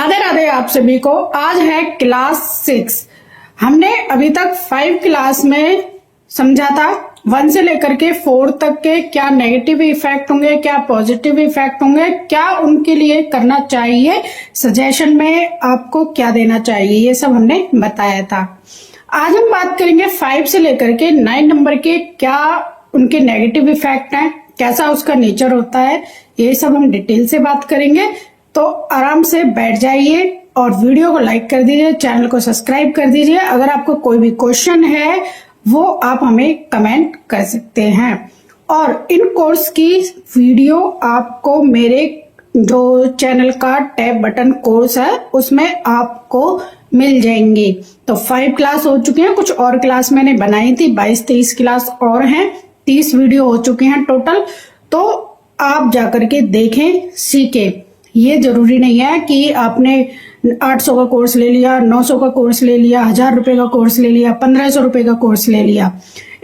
राधे राधे आप सभी को। आज है क्लास 6। हमने अभी तक 5 क्लास में समझा था 1 से लेकर के 4 तक के क्या नेगेटिव इफेक्ट होंगे, क्या पॉजिटिव इफेक्ट होंगे, क्या उनके लिए करना चाहिए, सजेशन में आपको क्या देना चाहिए, ये सब हमने बताया था। आज हम बात करेंगे 5 से लेकर के 9 नंबर के क्या उनके नेगेटिव इफेक्ट हैं, कैसा उसका नेचर होता है, ये सब हम डिटेल से बात करेंगे। तो आराम से बैठ जाइए और वीडियो को लाइक कर दीजिए, चैनल को सब्सक्राइब कर दीजिए। अगर आपको कोई भी क्वेश्चन है वो आप हमें कमेंट कर सकते हैं। और इन कोर्स की वीडियो आपको मेरे जो चैनल का टैब बटन कोर्स है उसमें आपको मिल जाएंगे। तो 5 क्लास हो चुके हैं, कुछ और क्लास मैंने बनाई थी, 22-23 क्लास और हैं, 30 वीडियो हो चुके हैं टोटल। तो आप जाकर के देखें, सीखें। ये जरूरी नहीं है कि आपने 800 का कोर्स ले लिया, 900 का कोर्स ले लिया, 1000 रुपए का कोर्स ले लिया, 1500 रुपए का कोर्स ले लिया।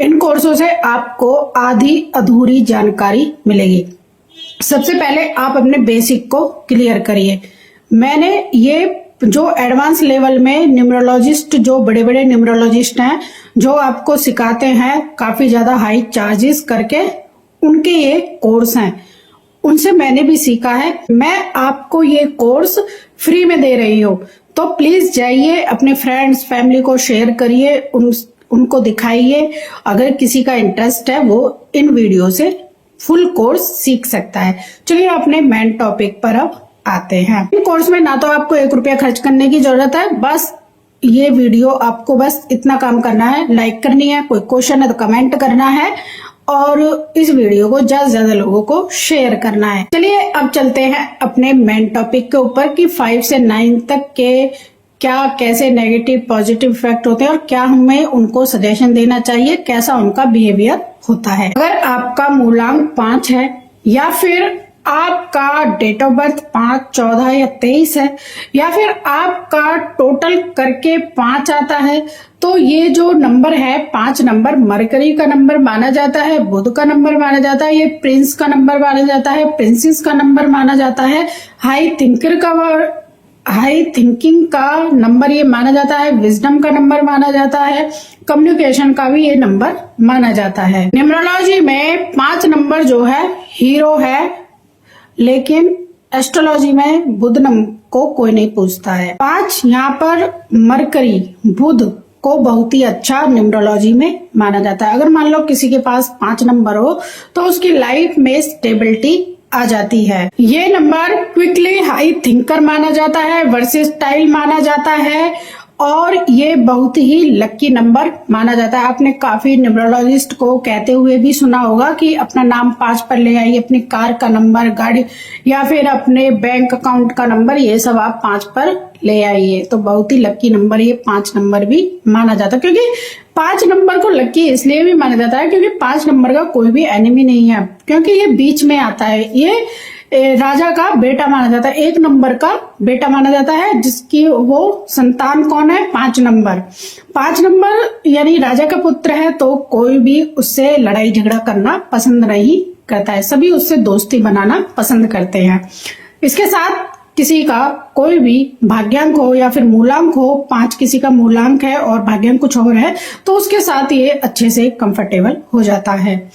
इन कोर्सों से आपको आधी अधूरी जानकारी मिलेगी। सबसे पहले आप अपने बेसिक को क्लियर करिए। मैंने ये जो एडवांस लेवल में न्यूमरोलॉजिस्ट, जो बड़े बड़े न्यूमरोलॉजिस्ट हैं, जो आपको सिखाते हैं काफी ज्यादा हाई चार्जेस करके, उनके ये कोर्स हैं, उनसे मैंने भी सीखा है। मैं आपको ये कोर्स फ्री में दे रही हूँ, तो प्लीज जाइए, अपने फ्रेंड्स फैमिली को शेयर करिए, उनको दिखाइए। अगर किसी का इंटरेस्ट है वो इन वीडियो से फुल कोर्स सीख सकता है। चलिए अपने मेन टॉपिक पर अब आते हैं। इन कोर्स में ना तो आपको 1 रुपया खर्च करने की जरूरत है, बस ये वीडियो आपको बस इतना काम करना है, लाइक करनी है, कोई क्वेश्चन है तो कमेंट करना है और इस वीडियो को ज्यादा से ज्यादा लोगों को शेयर करना है। चलिए अब चलते हैं अपने मेन टॉपिक के ऊपर कि 5 से 9 तक के क्या कैसे नेगेटिव पॉजिटिव इफेक्ट होते हैं और क्या हमें उनको सजेशन देना चाहिए, कैसा उनका बिहेवियर होता है। अगर आपका मूलांक 5 है या फिर आपका डेट ऑफ बर्थ 5, 14 या 23 है या फिर आपका टोटल करके 5 आता है, तो ये जो नंबर है 5 नंबर मरकरी का नंबर माना जाता है, बुध का नंबर माना जाता है, ये प्रिंस का नंबर माना जाता है, प्रिंसेस का नंबर माना जाता है, हाई थिंकिंग का नंबर ये माना जाता है, विजडम का नंबर माना जाता है, कम्युनिकेशन का भी ये नंबर माना जाता है। न्यूमरोलॉजी में 5 नंबर जो है हीरो है, लेकिन एस्ट्रोलॉजी में बुध को कोई नहीं पूछता है। 5 यहाँ पर मरकरी बुध को बहुत ही अच्छा न्यूमरोलॉजी में माना जाता है। अगर मान लो किसी के पास 5 नंबर हो तो उसकी लाइफ में स्टेबिलिटी आ जाती है। ये नंबर क्विकली हाई थिंकर माना जाता है, वर्सेटाइल माना जाता है और ये बहुत ही लकी नंबर माना जाता है। आपने काफी न्यूमरोलॉजिस्ट को कहते हुए भी सुना होगा कि अपना नाम 5 पर ले आइए, अपनी कार का नंबर, गाड़ी या फिर अपने बैंक अकाउंट का नंबर, ये सब आप 5 पर ले आइए। तो बहुत ही लकी नंबर ये 5 नंबर भी माना जाता है, क्योंकि 5 नंबर को लकी इसलिए भी माना जाता है क्योंकि 5 नंबर का कोई भी एनिमी नहीं है, क्योंकि ये बीच में आता है। ये राजा का बेटा माना जाता है, 1 नंबर का बेटा माना जाता है, जिसकी वो संतान कौन है, 5 नंबर। 5 नंबर यानी राजा का पुत्र है, तो कोई भी उससे लड़ाई झगड़ा करना पसंद नहीं करता है, सभी उससे दोस्ती बनाना पसंद करते हैं। इसके साथ किसी का कोई भी भाग्यांक हो या फिर मूलांक हो, 5 किसी का मूलांक है और भाग्यांक कुछ और है, तो उसके साथ ये अच्छे से कंफर्टेबल हो जाता है।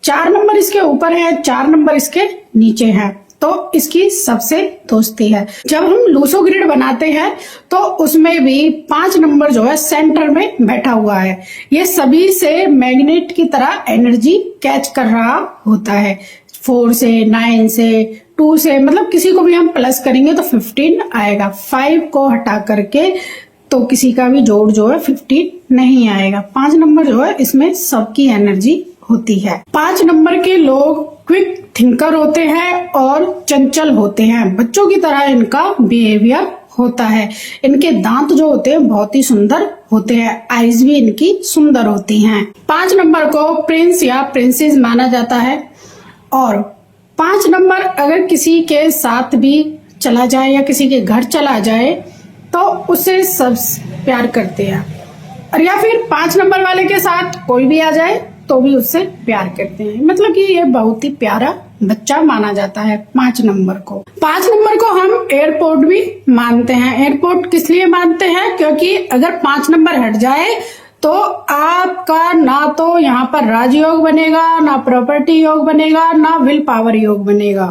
4 नंबर इसके ऊपर है, 4 नंबर इसके नीचे है, तो इसकी सबसे दोस्ती है। जब हम लूसो ग्रिड बनाते हैं तो उसमें भी 5 नंबर जो है सेंटर में बैठा हुआ है, ये सभी से मैग्नेट की तरह एनर्जी कैच कर रहा होता है। 4 से 9 से 2 से, मतलब किसी को भी हम प्लस करेंगे तो 15 आएगा, 5 को हटा करके तो किसी का भी जोड़ जो है 15 नहीं आएगा। 5 नंबर जो है इसमें सबकी एनर्जी होती है। 5 नंबर के लोग क्विक थिंकर होते हैं और चंचल होते हैं, बच्चों की तरह इनका बिहेवियर होता है। इनके दांत जो होते हैं बहुत ही सुंदर होते हैं, आईज भी इनकी सुंदर होती हैं। 5 नंबर को प्रिंस या प्रिंसेस माना जाता है और 5 नंबर अगर किसी के साथ भी चला जाए या किसी के घर चला जाए तो उसे सब प्यार करते हैं, और या फिर 5 नंबर वाले के साथ कोई भी आ जाए तो भी उससे प्यार करते हैं। मतलब कि ये बहुत ही प्यारा बच्चा माना जाता है 5 नंबर को। 5 नंबर को हम एयरपोर्ट भी मानते हैं। एयरपोर्ट किस लिए मानते हैं? क्योंकि अगर 5 नंबर हट जाए तो आपका ना तो यहाँ पर राजयोग बनेगा, ना प्रॉपर्टी योग बनेगा, ना विल पावर योग बनेगा।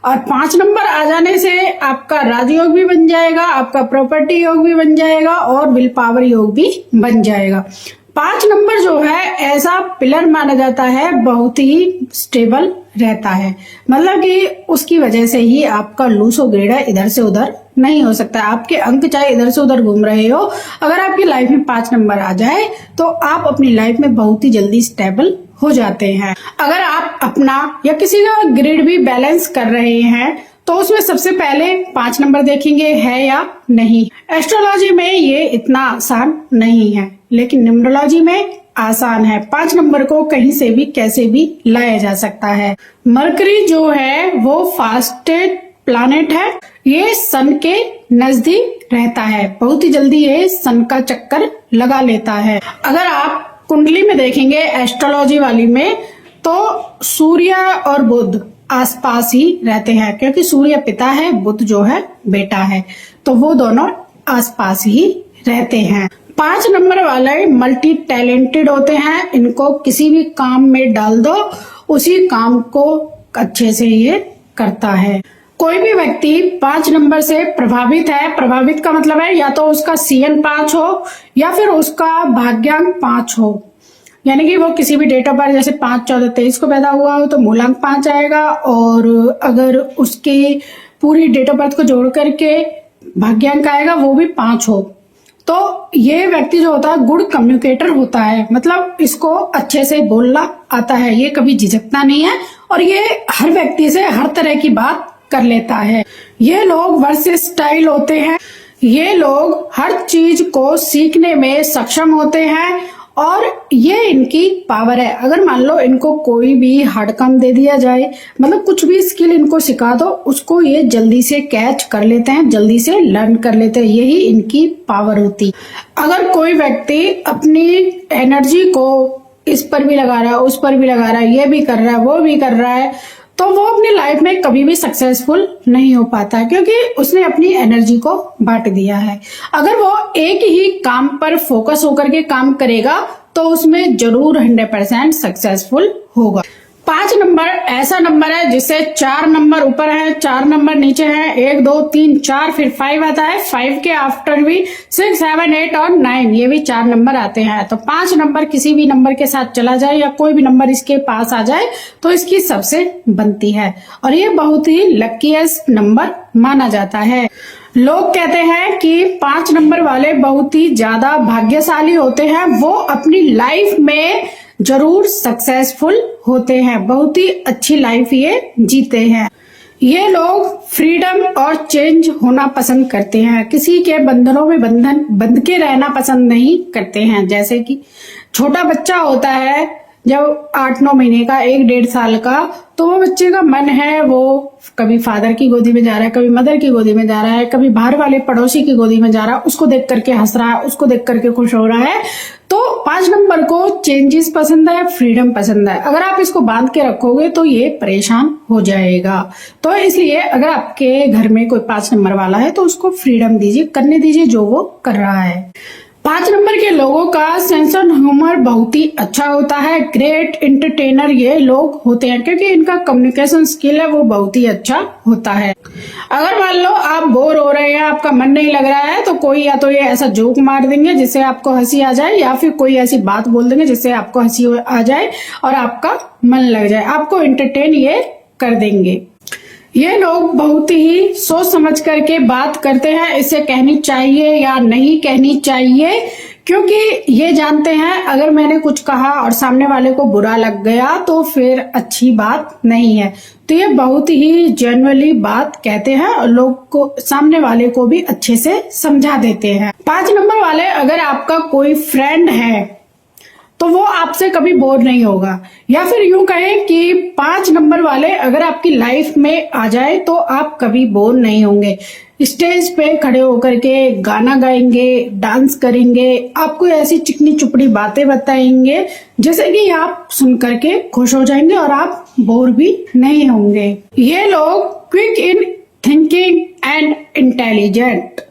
और 5 नंबर आ जाने से आपका राजयोग भी बन जाएगा, आपका प्रॉपर्टी योग भी बन जाएगा और विल पावर योग भी बन जाएगा। 5 नंबर जो है ऐसा पिलर माना जाता है, बहुत ही स्टेबल रहता है। मतलब कि उसकी वजह से ही आपका लूसो ग्रेडा इधर से उधर नहीं हो सकता। आपके अंक चाहे इधर से उधर घूम रहे हो, अगर आपकी लाइफ में 5 नंबर आ जाए तो आप अपनी लाइफ में बहुत ही जल्दी स्टेबल हो जाते हैं। अगर आप अपना या किसी का ग्रिड भी बैलेंस कर रहे हैं तो उसमें सबसे पहले 5 नंबर देखेंगे है या नहीं। एस्ट्रोलॉजी में ये इतना आसान नहीं है, लेकिन न्यूमरोलॉजी में आसान है। 5 नंबर को कहीं से भी कैसे भी लाया जा सकता है। मरकरी जो है वो फास्टेस्ट प्लैनेट है, ये सन के नजदीक रहता है, बहुत ही जल्दी ये सन का चक्कर लगा लेता है। अगर आप कुंडली में देखेंगे एस्ट्रोलॉजी वाली में तो सूर्य और बुध आसपास ही रहते हैं, क्योंकि सूर्य पिता है, बुध जो है बेटा है, तो वो दोनों आसपास ही रहते हैं। 5 नंबर वाले मल्टी टैलेंटेड होते हैं, इनको किसी भी काम में डाल दो उसी काम को अच्छे से ये करता है। कोई भी व्यक्ति 5 नंबर से प्रभावित है, प्रभावित का मतलब है या तो उसका CN 5 हो या फिर उसका भाग्यांक 5 हो, यानी कि वो किसी भी डेट ऑफ बर्थ जैसे 5, 14, 23 को पैदा हुआ हो तो मूलांक 5 आएगा, और अगर उसकी पूरी डेट ऑफ बर्थ को जोड़ करके भाग्यांक आएगा वो भी 5 हो, तो ये व्यक्ति जो होता है गुड कम्युनिकेटर होता है। मतलब इसको अच्छे से बोलना आता है, ये कभी झिझकता नहीं है और ये हर व्यक्ति से हर तरह की बात कर लेता है। ये लोग वर्सेटाइल होते हैं, ये लोग हर चीज को सीखने में सक्षम होते हैं और ये इनकी पावर है। अगर मान लो इनको कोई भी हार्ड काम दे दिया जाए, मतलब कुछ भी स्किल इनको सिखा दो, उसको ये जल्दी से कैच कर लेते हैं, जल्दी से लर्न कर लेते हैं, यही इनकी पावर होती। अगर कोई व्यक्ति अपनी एनर्जी को इस पर भी लगा रहा है, उस पर भी लगा रहा है, ये भी कर रहा है, वो भी कर रहा है, तो वो अपनी लाइफ में कभी भी सक्सेसफुल नहीं हो पाता, क्योंकि उसने अपनी एनर्जी को बांट दिया है। अगर वो एक ही काम पर फोकस होकर के काम करेगा तो उसमें जरूर 100% सक्सेसफुल होगा। 5 नंबर ऐसा नंबर है जिससे 4 नंबर ऊपर है, 4 नंबर नीचे है, 1, 2, 3, 4, फिर 5 आता है। 5 के आफ्टर भी 6, 7, 8 और 9 ये भी 4 नंबर आते हैं। तो 5 नंबर किसी भी नंबर के साथ चला जाए या कोई भी नंबर इसके पास आ जाए तो इसकी सबसे बनती है, और ये बहुत ही लकीएस्ट नंबर माना जाता है। लोग कहते हैं कि 5 नंबर वाले बहुत ही ज्यादा भाग्यशाली होते हैं, वो अपनी लाइफ में जरूर सक्सेसफुल होते हैं, बहुत ही अच्छी लाइफ ये जीते हैं। ये लोग फ्रीडम और चेंज होना पसंद करते हैं, किसी के बंधनों में बंध के रहना पसंद नहीं करते हैं। जैसे कि छोटा बच्चा होता है जब 8-9 महीने का, 1-1.5 साल का, तो वो बच्चे का मन है वो कभी फादर की गोदी में जा रहा है, कभी मदर की गोदी में जा रहा है, कभी बाहर वाले पड़ोसी की गोदी में जा रहा है, उसको देख करके हंस रहा है, उसको देख करके खुश हो रहा है। तो 5 नंबर को चेंजेस पसंद है, फ्रीडम पसंद है। अगर आप इसको बांध के रखोगे तो ये परेशान हो जाएगा। तो इसलिए अगर आपके घर में कोई 5 नंबर वाला है तो उसको फ्रीडम दीजिए, करने दीजिए जो वो कर रहा है। 5 नंबर के लोगों का सेंस ऑफ ह्यूमर बहुत ही अच्छा होता है, ग्रेट एंटरटेनर ये लोग होते हैं, क्योंकि इनका कम्युनिकेशन स्किल है वो बहुत ही अच्छा होता है। अगर मान लो आप बोर हो रहे हैं, आपका मन नहीं लग रहा है, तो कोई या तो ये ऐसा जोक मार देंगे जिससे आपको हंसी आ जाए, या फिर कोई ऐसी बात बोल देंगे जिससे आपको हंसी आ जाए और आपका मन लग जाए, आपको एंटरटेन ये कर देंगे। ये लोग बहुत ही सोच समझ करके बात करते हैं, इसे कहनी चाहिए या नहीं कहनी चाहिए, क्योंकि ये जानते हैं अगर मैंने कुछ कहा और सामने वाले को बुरा लग गया तो फिर अच्छी बात नहीं है। तो ये बहुत ही जेन्युइनली बात कहते हैं और लोग को, सामने वाले को भी अच्छे से समझा देते हैं। 5 नंबर वाले अगर आपका कोई फ्रेंड है तो वो आपसे कभी बोर नहीं होगा, या फिर यूं कहें कि 5 नंबर वाले अगर आपकी लाइफ में आ जाए तो आप कभी बोर नहीं होंगे। स्टेज पे खड़े होकर के गाना गाएंगे, डांस करेंगे, आपको ऐसी चिकनी चुपड़ी बातें बताएंगे जैसे कि आप सुन करके खुश हो जाएंगे और आप बोर भी नहीं होंगे। ये लोग quick in thinking and intelligent,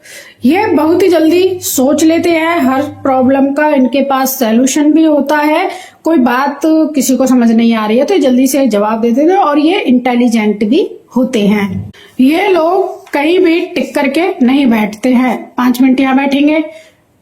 ये बहुत ही जल्दी सोच लेते हैं, हर प्रॉब्लम का इनके पास सॉल्यूशन भी होता है। कोई बात किसी को समझ नहीं आ रही है तो ये जल्दी से जवाब देते हैं और ये इंटेलिजेंट भी होते हैं। ये लोग कहीं भी टिक करके नहीं बैठते हैं, 5 मिनट यहाँ बैठेंगे,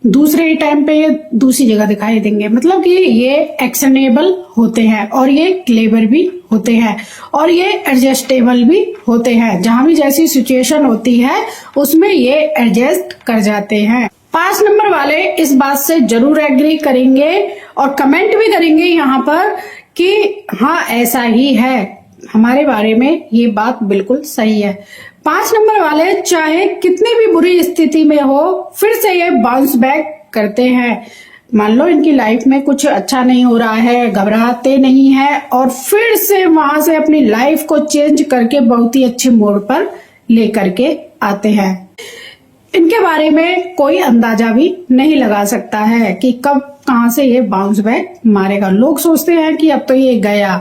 दूसरे ही टाइम पे ये दूसरी जगह दिखाई देंगे। मतलब कि ये एक्शनेबल होते हैं और ये क्लेवर भी होते हैं और ये एडजस्टेबल भी होते हैं। जहां भी जैसी सिचुएशन होती है उसमें ये एडजस्ट कर जाते हैं। 5 नंबर वाले इस बात से जरूर एग्री करेंगे और कमेंट भी करेंगे यहाँ पर कि हाँ ऐसा ही है, हमारे बारे में ये बात बिल्कुल सही है। 5 नंबर वाले चाहे कितनी भी बुरी स्थिति में हो फिर से ये बाउंस बैक करते हैं। मान लो इनकी लाइफ में कुछ अच्छा नहीं हो रहा है, घबराते नहीं है और फिर से वहां से अपनी लाइफ को चेंज करके बहुत ही अच्छे मोड़ पर लेकर के आते हैं। इनके बारे में कोई अंदाजा भी नहीं लगा सकता है कि कब कहां से ये बाउंस बैक मारेगा। लोग सोचते हैं कि अब तो ये गया,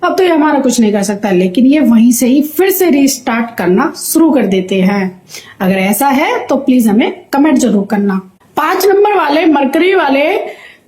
अब तो ये हमारा कुछ नहीं कर सकता, लेकिन ये वहीं से ही फिर से रीस्टार्ट करना शुरू कर देते हैं। अगर ऐसा है तो प्लीज हमें कमेंट जरूर करना। 5 नंबर वाले मरकरी वाले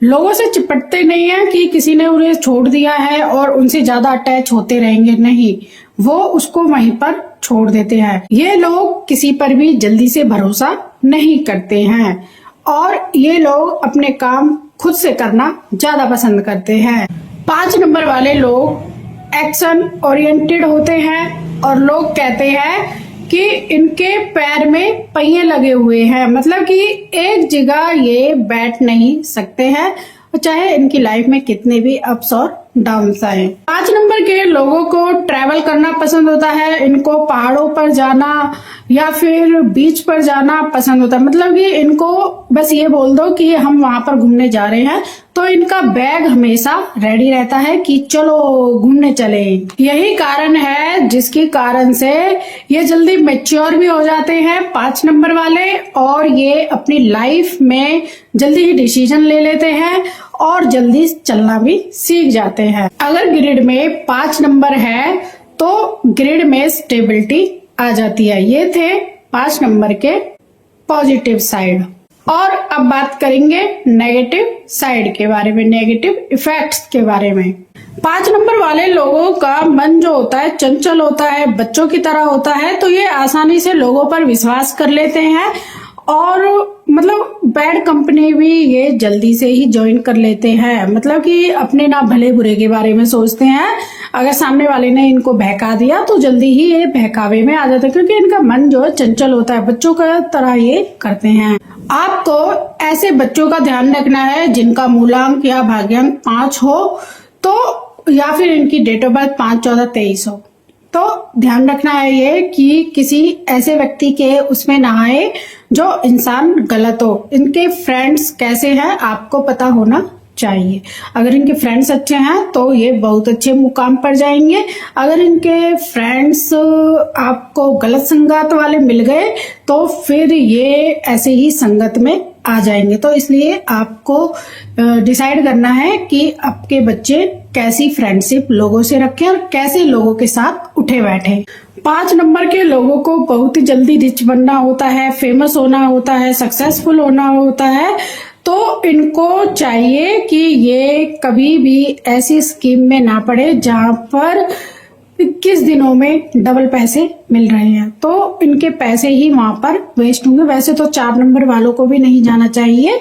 लोगों से चिपटते नहीं है कि किसी ने उन्हें छोड़ दिया है और उनसे ज्यादा अटैच होते रहेंगे, नहीं, वो उसको वहीं पर छोड़ देते हैं। ये लोग किसी पर भी जल्दी से भरोसा नहीं करते हैं और ये लोग अपने काम खुद से करना ज्यादा पसंद करते हैं। 5 नंबर वाले लोग एक्शन ओरिएंटेड होते हैं और लोग कहते हैं कि इनके पैर में पहिए लगे हुए हैं, मतलब कि एक जगह ये बैठ नहीं सकते हैं चाहे इनकी लाइफ में कितने भी अप्स और डाउन्स आए। 5 नंबर के लोगों को ट्रैवल करना पसंद होता है, इनको पहाड़ों पर जाना या फिर बीच पर जाना पसंद होता है। मतलब कि इनको बस ये बोल दो कि हम वहां पर घूमने जा रहे हैं तो इनका बैग हमेशा रेडी रहता है कि चलो घूमने चले। यही कारण है जिसके कारण से ये जल्दी मैच्योर भी हो जाते हैं 5 नंबर वाले और ये अपनी लाइफ में जल्दी ही डिसीजन ले लेते हैं और जल्दी चलना भी सीख जाते हैं। अगर ग्रिड में 5 नंबर है तो ग्रिड में स्टेबिलिटी आ जाती है। ये थे 5 नंबर के पॉजिटिव साइड। और अब बात करेंगे नेगेटिव साइड के बारे में, नेगेटिव इफेक्ट्स के बारे में। 5 नंबर वाले लोगों का मन जो होता है चंचल होता है, बच्चों की तरह होता है, तो ये आसानी से लोगों पर विश्वास कर लेते हैं और मतलब बैड कंपनी भी ये जल्दी से ही ज्वाइन कर लेते हैं। मतलब कि अपने ना भले बुरे के बारे में सोचते हैं, अगर सामने वाले ने इनको बहका दिया तो जल्दी ही ये बहकावे में आ जाते हैं क्योंकि इनका मन जो है चंचल होता है, बच्चों का तरह ये करते हैं। आपको ऐसे बच्चों का ध्यान रखना है जिनका मूलांक या भाग्यांक 5 हो तो या फिर इनकी डेट ऑफ बर्थ 5/14/23 हो तो ध्यान रखना है ये कि किसी ऐसे व्यक्ति के उसमें ना आए जो इंसान गलत हो। इनके फ्रेंड्स कैसे हैं आपको पता होना चाहिए। अगर इनके फ्रेंड्स अच्छे हैं तो ये बहुत अच्छे मुकाम पर जाएंगे। अगर इनके फ्रेंड्स आपको गलत संगत वाले मिल गए तो फिर ये ऐसे ही संगत में आ जाएंगे। तो इसलिए आपको डिसाइड करना है कि आपके बच्चे कैसी फ्रेंडशिप लोगों से रखें और कैसे लोगों के साथ उठे बैठे। 5 नंबर के लोगों को बहुत ही जल्दी रिच बनना होता है, फेमस होना होता है, सक्सेसफुल होना होता है, तो इनको चाहिए कि ये कभी भी ऐसी स्कीम में ना पड़े जहां पर 21 दिनों में डबल पैसे मिल रहे हैं, तो इनके पैसे ही वहां पर वेस्ट होंगे। वैसे तो 4 नंबर वालों को भी नहीं जाना चाहिए,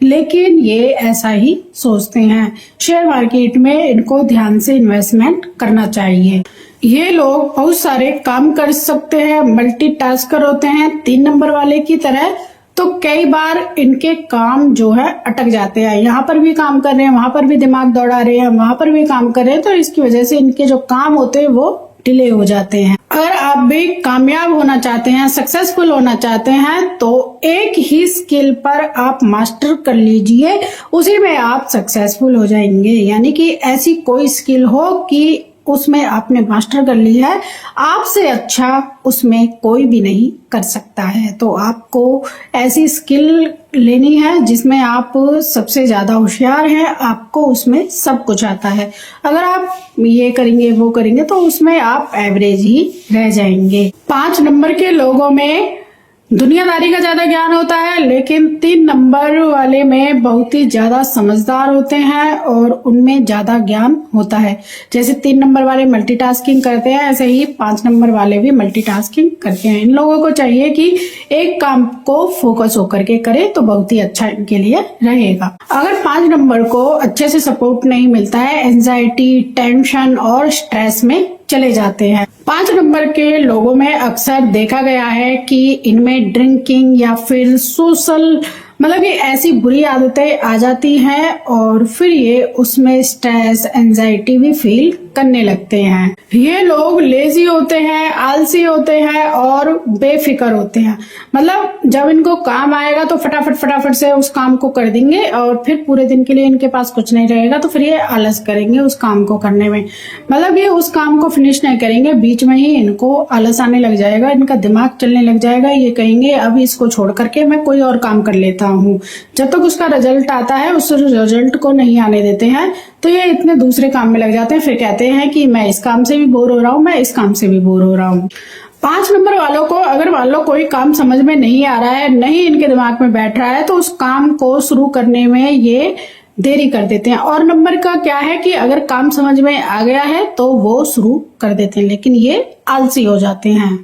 लेकिन ये ऐसा ही सोचते हैं। शेयर मार्केट में इनको ध्यान से इन्वेस्टमेंट करना चाहिए। ये लोग बहुत सारे काम कर सकते हैं, मल्टीटास्कर होते हैं 3 नंबर वाले की तरह। तो कई बार इनके काम जो है अटक जाते हैं, यहाँ पर भी काम कर रहे हैं, वहां पर भी दिमाग दौड़ा रहे हैं, वहां पर भी काम कर रहे हैं, तो इसकी वजह से इनके जो काम होते हैं वो डिले हो जाते हैं। अगर आप भी कामयाब होना चाहते हैं, सक्सेसफुल होना चाहते हैं, तो एक ही स्किल पर आप मास्टर कर लीजिए, उसी में आप सक्सेसफुल हो जाएंगे। यानी कि ऐसी कोई स्किल हो कि उसमें आपने मास्टर कर लिया है, आपसे अच्छा उसमें कोई भी नहीं कर सकता है। तो आपको ऐसी स्किल लेनी है जिसमें आप सबसे ज्यादा होशियार हैं, आपको उसमें सब कुछ आता है। अगर आप ये करेंगे वो करेंगे तो उसमें आप एवरेज ही रह जाएंगे। 5 नंबर के लोगों में दुनियादारी का ज्यादा ज्ञान होता है, लेकिन 3 नंबर वाले में बहुत ही ज्यादा समझदार होते हैं और उनमें ज्यादा ज्ञान होता है। जैसे 3 नंबर वाले मल्टीटास्किंग करते हैं, ऐसे ही 5 नंबर वाले भी मल्टीटास्किंग करते हैं। इन लोगों को चाहिए कि एक काम को फोकस होकर के करे तो बहुत ही अच्छा इनके लिए रहेगा। अगर 5 नंबर को अच्छे से सपोर्ट नहीं मिलता है, एंजाइटी, टेंशन और स्ट्रेस में चले जाते हैं। 5 नंबर के लोगों में अक्सर देखा गया है कि इनमें ड्रिंकिंग या फिर सोशल मतलब कि ऐसी बुरी आदतें आ जाती हैं और फिर ये उसमें स्ट्रेस, एंजाइटी भी फील करने लगते हैं। ये लोग लेजी होते हैं, आलसी होते हैं और बेफिक्र होते हैं। मतलब जब इनको काम आएगा तो फटाफट से उस काम को कर देंगे और फिर पूरे दिन के लिए इनके पास कुछ नहीं रहेगा तो फिर ये आलस करेंगे उस काम को करने में। मतलब ये उस काम को फिनिश नहीं करेंगे, बीच में ही इनको आलस आने लग जाएगा, इनका दिमाग चलने लग जाएगा। ये कहेंगे अब इसको छोड़ करके मैं कोई और काम कर लेता हूँ। जब तक उसका रिजल्ट आता है उस रिजल्ट को नहीं आने देते हैं तो ये इतने दूसरे काम में लग जाते हैं। फिर कहते हैं कि मैं इस काम से भी बोर हो रहा हूँ, मैं इस काम से भी बोर हो रहा हूँ। 5 नंबर वालों को अगर मान लो कोई काम समझ में नहीं आ रहा है, नहीं इनके दिमाग में बैठ रहा है, तो उस काम को शुरू करने में ये देरी कर देते हैं। और नंबर का क्या है कि अगर काम समझ में आ गया है तो वो शुरू कर देते हैं, लेकिन ये आलसी हो जाते हैं।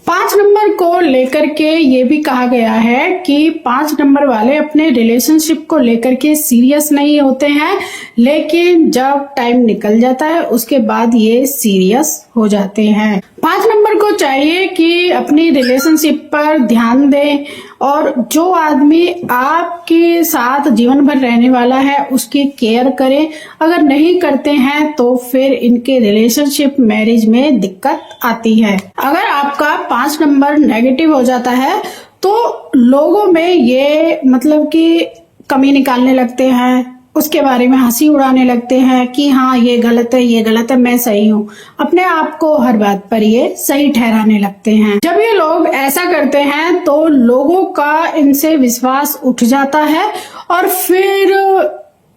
5 नंबर को लेकर के ये भी कहा गया है कि 5 नंबर वाले अपने रिलेशनशिप को लेकर के सीरियस नहीं होते हैं, लेकिन जब टाइम निकल जाता है उसके बाद ये सीरियस हो जाते हैं। 5 नंबर को चाहिए कि अपनी रिलेशनशिप पर ध्यान दें और जो आदमी आपके साथ जीवन भर रहने वाला है उसकी केयर करें। अगर नहीं करते हैं तो फिर इनके रिलेशनशिप, मैरिज में दिक्कत आती है। अगर आपका 5 नंबर नेगेटिव हो जाता है तो लोगों में ये मतलब कि कमी निकालने लगते हैं, उसके बारे में हंसी उड़ाने लगते हैं कि हाँ ये गलत है, ये गलत है, मैं सही हूँ। अपने आप को हर बात पर ये सही ठहराने लगते हैं। जब ये लोग ऐसा करते हैं तो लोगों का इनसे विश्वास उठ जाता है और फिर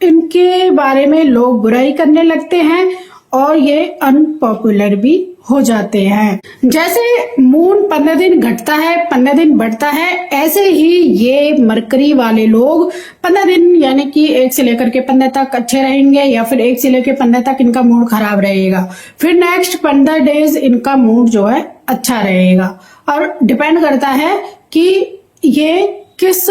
इनके बारे में लोग बुराई करने लगते हैं और ये अनपॉपुलर भी हो जाते हैं। जैसे मून 15 दिन घटता है 15 दिन बढ़ता है, ऐसे ही ये मरकरी वाले लोग 15 दिन यानी कि 1 से लेकर के 15 तक अच्छे रहेंगे या फिर 1 से लेकर 15 तक इनका मूड खराब रहेगा। फिर नेक्स्ट 15 डेज इनका मूड जो है अच्छा रहेगा। और डिपेंड करता है कि ये किस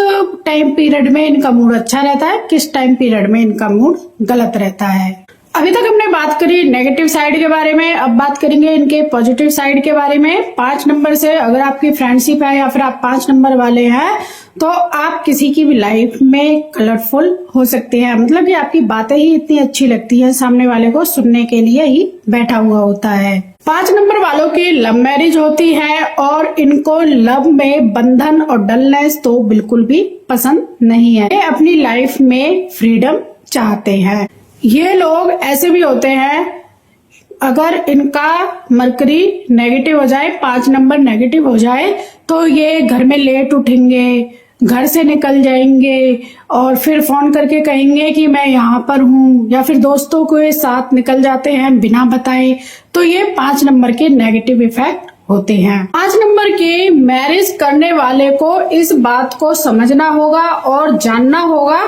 टाइम पीरियड में इनका मूड अच्छा रहता है, किस टाइम पीरियड में इनका मूड गलत रहता है। अभी तक हमने बात करी नेगेटिव साइड के बारे में, अब बात करेंगे इनके पॉजिटिव साइड के बारे में। 5 नंबर से अगर आपकी फ्रेंडशिप है या फिर आप 5 नंबर वाले हैं तो आप किसी की भी लाइफ में कलरफुल हो सकते हैं। मतलब कि आपकी बातें ही इतनी अच्छी लगती है, सामने वाले को सुनने के लिए ही बैठा हुआ होता है। 5 नंबर वालों की लव मैरिज होती है और इनको लव में बंधन और डलनेस तो बिल्कुल भी पसंद नहीं है। ये अपनी लाइफ में फ्रीडम चाहते हैं। ये लोग ऐसे भी होते हैं, अगर इनका मरकरी नेगेटिव हो जाए, 5 नंबर नेगेटिव हो जाए तो ये घर में लेट उठेंगे, घर से निकल जाएंगे और फिर फोन करके कहेंगे कि मैं यहाँ पर हूँ, या फिर दोस्तों के साथ निकल जाते हैं बिना बताए। तो ये 5 नंबर के नेगेटिव इफेक्ट होते हैं। 5 नंबर के मैरिज करने वाले को इस बात को समझना होगा और जानना होगा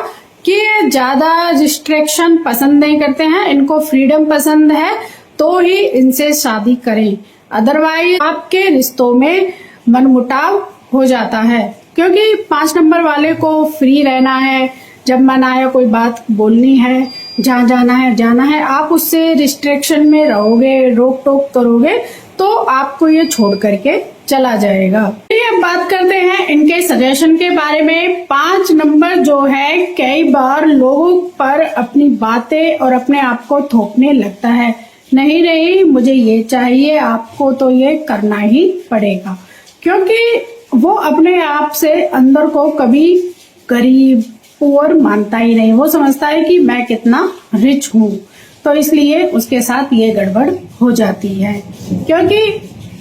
कि ये ज्यादा डिस्ट्रैक्शन पसंद नहीं करते हैं, इनको फ्रीडम पसंद है तो ही इनसे शादी करें, अदरवाइज आपके रिश्तों में मनमुटाव हो जाता है। क्योंकि 5 नंबर वाले को फ्री रहना है, जब मन आया कोई बात बोलनी है, जहाँ जाना है जाना है। आप उससे रिस्ट्रिक्शन में रहोगे, रोक टोक करोगे तो आपको ये छोड़ करके चला जाएगा। अब बात करते हैं इनके सजेशन के बारे में। 5 नंबर जो है कई बार लोगों पर अपनी बातें और अपने आप को थोपने लगता है, नहीं मुझे ये चाहिए, आपको तो ये करना ही पड़ेगा। क्योंकि वो अपने आप से अंदर को कभी गरीब पुअर मानता ही नहीं, वो समझता है कि मैं कितना रिच हूँ। तो इसलिए उसके साथ ये गड़बड़ हो जाती है, क्योंकि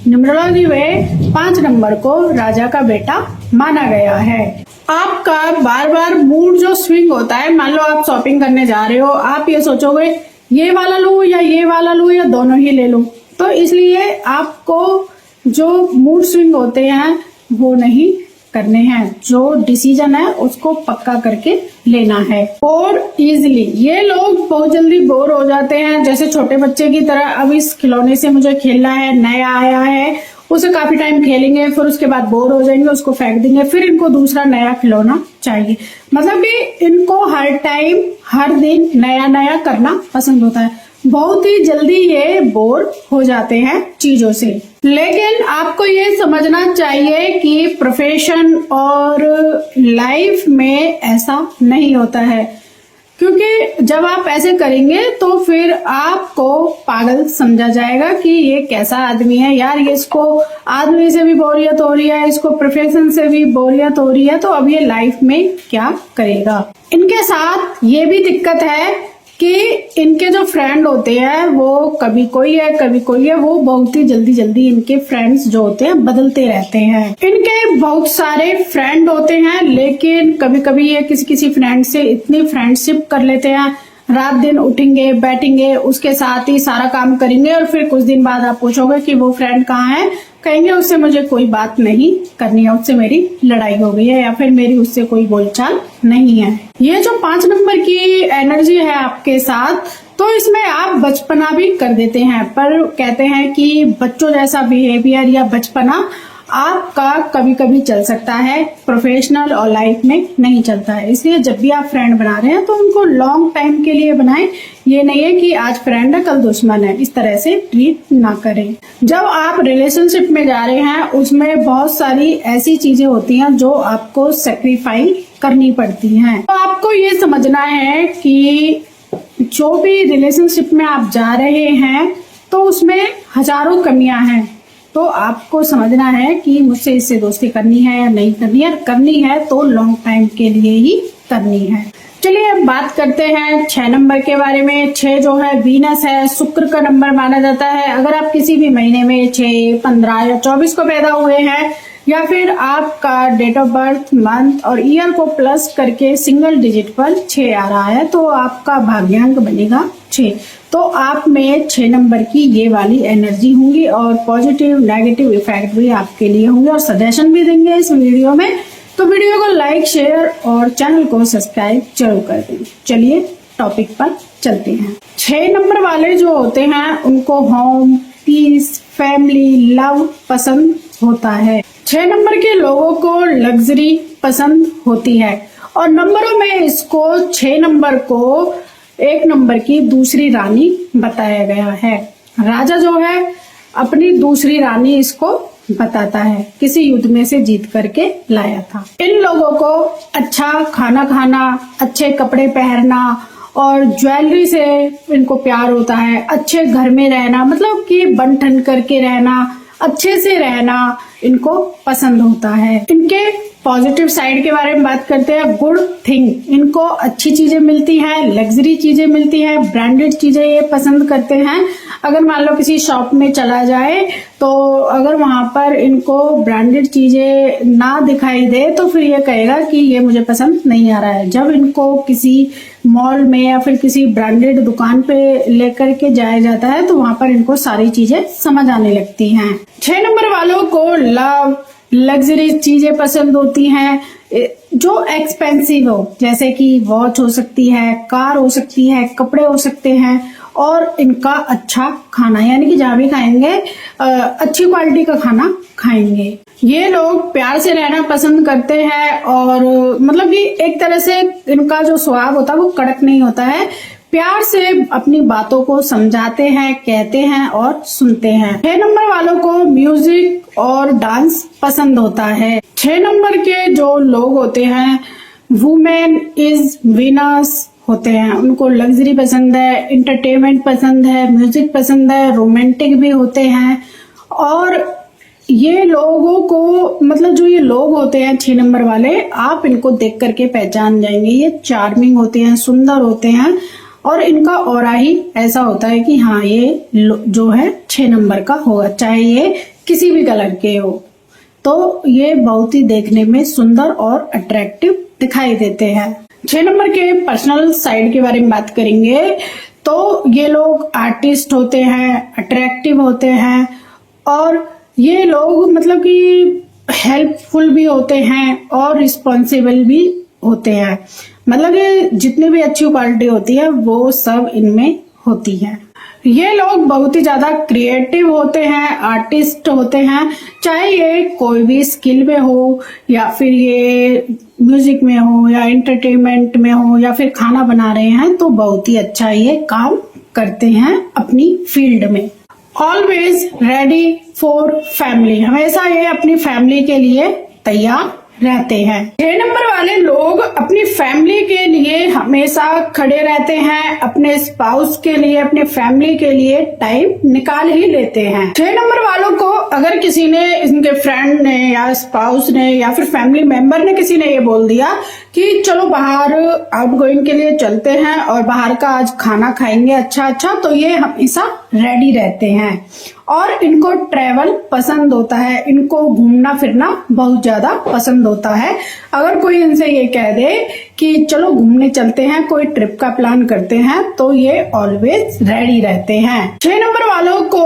न्यूमरोलॉजी में 5 नंबर को राजा का बेटा माना गया है। आपका बार बार मूड जो स्विंग होता है, मान लो आप शॉपिंग करने जा रहे हो, आप ये सोचोगे ये वाला लूं या ये वाला लूं या दोनों ही ले लूं, तो इसलिए आपको जो मूड स्विंग होते हैं वो नहीं करने हैं, जो डिसीजन है उसको पक्का करके लेना है। और इजीली ये लोग बहुत जल्दी बोर हो जाते हैं, जैसे छोटे बच्चे की तरह, अब इस खिलौने से मुझे खेलना है, नया आया है, उसे काफी टाइम खेलेंगे, फिर उसके बाद बोर हो जाएंगे, उसको फेंक देंगे, फिर इनको दूसरा नया खिलौना चाहिए। मतलब कि इनको हर टाइम हर दिन नया नया करना पसंद होता है, बहुत ही जल्दी ये बोर हो जाते हैं चीजों से। लेकिन आपको ये समझना चाहिए कि प्रोफेशन और लाइफ में ऐसा नहीं होता है, क्योंकि जब आप ऐसे करेंगे तो फिर आपको पागल समझा जाएगा कि ये कैसा आदमी है यार, ये इसको आदमी से भी बोरियत हो रही है, इसको प्रोफेशन से भी बोरियत हो रही है, तो अब ये लाइफ में क्या करेगा। इनके साथ ये भी दिक्कत है कि इनके जो फ्रेंड होते हैं वो कभी कोई है कभी कोई है, वो बहुत ही जल्दी इनके फ्रेंड्स जो होते हैं बदलते रहते हैं। इनके बहुत सारे फ्रेंड होते हैं, लेकिन कभी कभी ये किसी फ्रेंड से इतनी फ्रेंडशिप कर लेते हैं, रात दिन उठेंगे बैठेंगे उसके साथ ही सारा काम करेंगे, और फिर कुछ दिन बाद आप पूछोगे कि वो फ्रेंड कहाँ है, कहेंगे उससे मुझे कोई बात नहीं करनी है, उससे मेरी लड़ाई हो गई है या फिर मेरी उससे कोई बोलचाल नहीं है। ये जो 5 नंबर की एनर्जी है आपके साथ, तो इसमें आप बचपना भी कर देते हैं, पर कहते हैं कि बच्चों जैसा बिहेवियर या बचपना आपका कभी कभी चल सकता है, प्रोफेशनल और लाइफ में नहीं चलता है। इसलिए जब भी आप फ्रेंड बना रहे हैं तो उनको लॉन्ग टाइम के लिए बनाएं, ये नहीं है कि आज फ्रेंड है कल दुश्मन है, इस तरह से ट्रीट ना करें। जब आप रिलेशनशिप में जा रहे हैं उसमें बहुत सारी ऐसी चीजें होती हैं जो आपको सेक्रीफाइस करनी पड़ती हैं, तो आपको ये समझना है कि जो भी रिलेशनशिप में आप जा रहे हैं तो उसमें हजारों कमियां हैं, तो आपको समझना है कि मुझसे इससे दोस्ती करनी है या नहीं करनी है, करनी है तो लॉन्ग टाइम के लिए ही करनी है। चलिए अब बात करते हैं 6 नंबर के बारे में। 6 जो है वीनस है, शुक्र का नंबर माना जाता है। अगर आप किसी भी महीने में 6, 15 या 24 को पैदा हुए हैं, या फिर आपका डेट ऑफ बर्थ, मंथ और ईयर को प्लस करके सिंगल डिजिट पर 6 आ रहा है, तो आपका भाग्यांक बनेगा 6। तो आप में 6 नंबर की ये वाली एनर्जी होंगी, और पॉजिटिव नेगेटिव इफेक्ट भी आपके लिए होंगे, और सजेशन भी देंगे इस वीडियो में। तो वीडियो को लाइक शेयर और चैनल को सब्सक्राइब जरूर कर दें। चलिए टॉपिक पर चलते हैं। 6 नंबर वाले जो होते हैं उनको होम, पीस, फैमिली, लव पसंद होता है। 6 नंबर के लोगों को लग्जरी पसंद होती है, और नंबरों में इसको 6 नंबर को 1 नंबर की दूसरी रानी बताया गया है। राजा जो है अपनी दूसरी रानी इसको बताता है, किसी युद्ध में से जीत करके लाया था। इन लोगों को अच्छा खाना खाना, अच्छे कपड़े पहनना और ज्वेलरी से इनको प्यार होता है। अच्छे घर में रहना, मतलब कि बन ठन करके रहना, अच्छे से रहना इनको पसंद होता है। इनके पॉजिटिव साइड के बारे में बात करते हैं। गुड थिंग, इनको अच्छी चीजें मिलती हैं, लग्जरी चीजें मिलती हैं, ब्रांडेड चीजें ये पसंद करते हैं। अगर मान लो किसी शॉप में चला जाए तो अगर वहां पर इनको ब्रांडेड चीजें ना दिखाई दे तो फिर ये कहेगा कि ये मुझे पसंद नहीं आ रहा है। जब इनको किसी मॉल में या फिर किसी ब्रांडेड दुकान पे लेकर के जाया जाता है तो वहां पर इनको सारी चीजें समझ आने लगती हैं। 6 नंबर वालों को लव, लग्जरी चीजें पसंद होती हैं जो एक्सपेंसिव हो, जैसे कि वॉच हो सकती है, कार हो सकती है, कपड़े हो सकते हैं, और इनका अच्छा खाना, यानी कि जहाँ भी खाएंगे अच्छी क्वालिटी का खाना खाएंगे। ये लोग प्यार से रहना पसंद करते हैं, और मतलब कि एक तरह से इनका जो स्वभाव होता है वो कड़क नहीं होता है, प्यार से अपनी बातों को समझाते हैं, कहते हैं और सुनते हैं। 6 नंबर वालों को म्यूजिक और डांस पसंद होता है। 6 नंबर के जो लोग होते हैं वुमेन इज विनर्स होते हैं, उनको लग्जरी पसंद है, इंटरटेनमेंट पसंद है, म्यूजिक पसंद है, रोमांटिक भी होते हैं। और ये लोगों को, मतलब जो ये लोग होते हैं 6 नंबर वाले, आप इनको देख करके पहचान जाएंगे। ये चार्मिंग होते हैं, सुंदर होते हैं, और इनका ऑरा ही ऐसा होता है कि हाँ ये जो है 6 नंबर का होगा, चाहे ये किसी भी कलर के हो। तो ये बहुत ही देखने में सुंदर और अट्रैक्टिव दिखाई देते हैं। 6 नंबर के पर्सनल साइड के बारे में बात करेंगे तो ये लोग आर्टिस्ट होते हैं, अट्रैक्टिव होते हैं और ये लोग मतलब कि हेल्पफुल भी होते हैं और रिस्पॉन्सिबल भी होते हैं। मतलब ये जितनी भी अच्छी क्वालिटी होती है वो सब इनमें होती है। ये लोग बहुत ही ज्यादा क्रिएटिव होते हैं, आर्टिस्ट होते हैं, चाहे ये कोई भी स्किल में हो या फिर ये म्यूजिक में हो या एंटरटेनमेंट में हो या फिर खाना बना रहे हैं, तो बहुत ही अच्छा ये काम करते हैं अपनी फील्ड में। ऑलवेज रेडी फॉर फैमिली, हमेशा ये अपनी फैमिली के लिए तैयार रहते हैं। 6 नंबर वाले लोग अपनी फैमिली के लिए हमेशा खड़े रहते हैं, अपने स्पाउस के लिए, अपने फैमिली के लिए टाइम निकाल ही लेते हैं। 6 नंबर वालों को अगर किसी ने, इनके फ्रेंड ने या स्पाउस ने या फिर फैमिली मेंबर ने किसी ने ये बोल दिया कि चलो बाहर आउटगोइंग के लिए चलते हैं और बाहर का आज खाना खाएंगे अच्छा, तो ये हमेशा रेडी रहते हैं और इनको ट्रैवल पसंद होता है, इनको घूमना फिरना बहुत ज्यादा पसंद होता है। अगर कोई इनसे ये कह दे कि चलो घूमने चलते हैं, कोई ट्रिप का प्लान करते हैं, तो ये ऑलवेज रेडी रहते हैं। 6 नंबर वालों को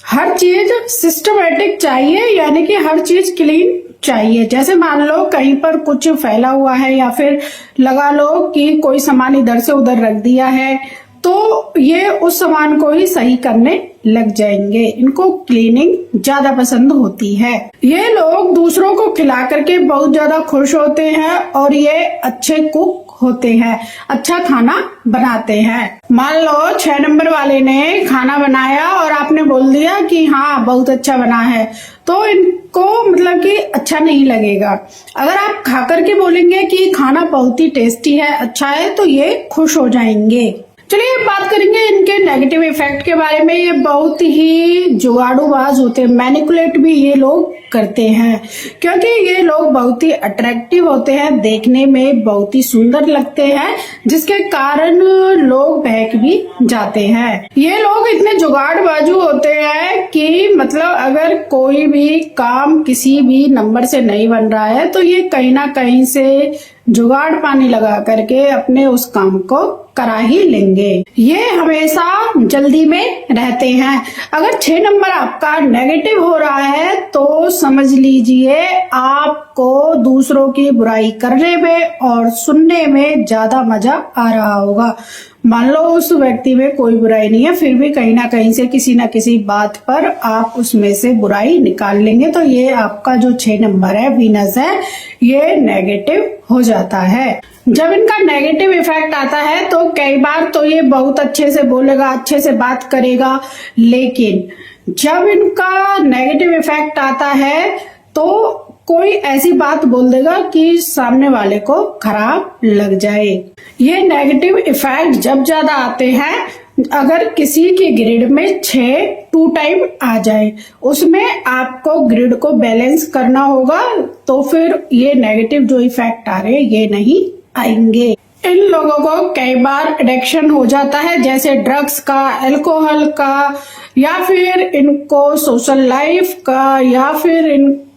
हर चीज सिस्टमेटिक चाहिए, यानी कि हर चीज क्लीन चाहिए। जैसे मान लो कहीं पर कुछ फैला हुआ है या फिर लगा लो कि कोई सामान इधर से उधर रख दिया है, तो ये उस सामान को ही सही करने लग जाएंगे। इनको क्लीनिंग ज्यादा पसंद होती है। ये लोग दूसरों को खिला करके बहुत ज्यादा खुश होते हैं और ये अच्छे कुक होते हैं, अच्छा खाना बनाते हैं। मान लो 6 नंबर वाले ने खाना बनाया और आपने बोल दिया कि हाँ बहुत अच्छा बना है, तो इनको मतलब कि अच्छा नहीं लगेगा। अगर आप खा करके बोलेंगे कि खाना बहुत ही टेस्टी है, अच्छा है, तो ये खुश हो जाएंगे। चलिए बात करेंगे इनके नेगेटिव इफेक्ट के बारे में। ये बहुत ही जुगाड़ूबाज होते हैं, मैनिपुलेट भी ये लोग करते हैं, क्योंकि ये लोग बहुत ही अट्रैक्टिव होते हैं, देखने में बहुत ही सुंदर लगते हैं, जिसके कारण लोग बहक भी जाते हैं। ये लोग इतने जुगाड़बाजू होते हैं कि मतलब अगर कोई भी काम किसी भी नंबर से नहीं बन रहा है तो ये कहीं ना कहीं से जुगाड़ पानी लगा करके अपने उस काम को करा ही लेंगे। ये हमेशा जल्दी में रहते हैं। अगर 6 नंबर आपका नेगेटिव हो रहा है तो समझ लीजिए आपको दूसरों की बुराई करने में और सुनने में ज्यादा मजा आ रहा होगा। मान लो उस व्यक्ति में कोई बुराई नहीं है, फिर भी कहीं ना कहीं से किसी ना किसी बात पर आप उसमें से बुराई निकाल लेंगे, तो ये आपका जो 6 नंबर है, वीनस है, ये नेगेटिव हो जाता है। जब इनका नेगेटिव इफेक्ट आता है तो कई बार तो ये बहुत अच्छे से बोलेगा, अच्छे से बात करेगा, लेकिन जब इनका नेगेटिव इफेक्ट आता है तो कोई ऐसी बात बोल देगा कि सामने वाले को खराब लग जाए। ये नेगेटिव इफेक्ट जब ज्यादा आते हैं, अगर किसी की ग्रिड में 6 2 टाइम आ जाए, उसमें आपको ग्रिड को बैलेंस करना होगा, तो फिर ये नेगेटिव जो इफेक्ट आ रहे ये नहीं आएंगे। इन लोगों को कई बार एडिक्शन हो जाता है, जैसे ड्रग्स का, अल्कोहल का, या फिर इनको सोशल लाइफ का, या फिर इनका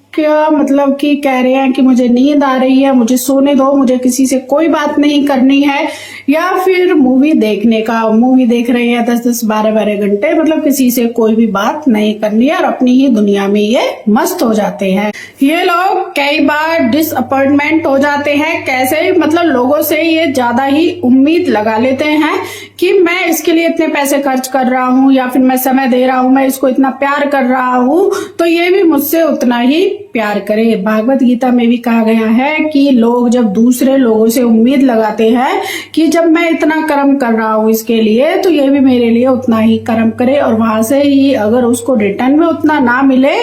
मतलब कि कह रहे हैं कि मुझे नींद आ रही है, मुझे सोने दो, मुझे किसी से कोई बात नहीं करनी है, या फिर मूवी देखने का, मूवी देख रहे हैं 10-10 12-12 घंटे, मतलब किसी से कोई भी बात नहीं करनी है और अपनी ही दुनिया में ये मस्त हो जाते हैं। ये लोग कई बार डिसअपॉइंटमेंट हो जाते हैं। कैसे? मतलब लोगों से ये ज्यादा ही उम्मीद लगा लेते हैं कि मैं इसके लिए इतने पैसे खर्च कर रहा हूँ, या फिर मैं समय दे रहा हूँ, मैं इसको इतना प्यार कर रहा हूँ, तो ये भी मुझसे उतना ही प्यार करे। भागवत गीता में भी कहा गया है कि लोग जब दूसरे लोगों से उम्मीद लगाते हैं कि जब मैं इतना कर्म कर रहा हूँ इसके लिए, तो ये भी मेरे लिए उतना ही कर्म करे, और वहां से ही अगर उसको रिटर्न में उतना ना मिले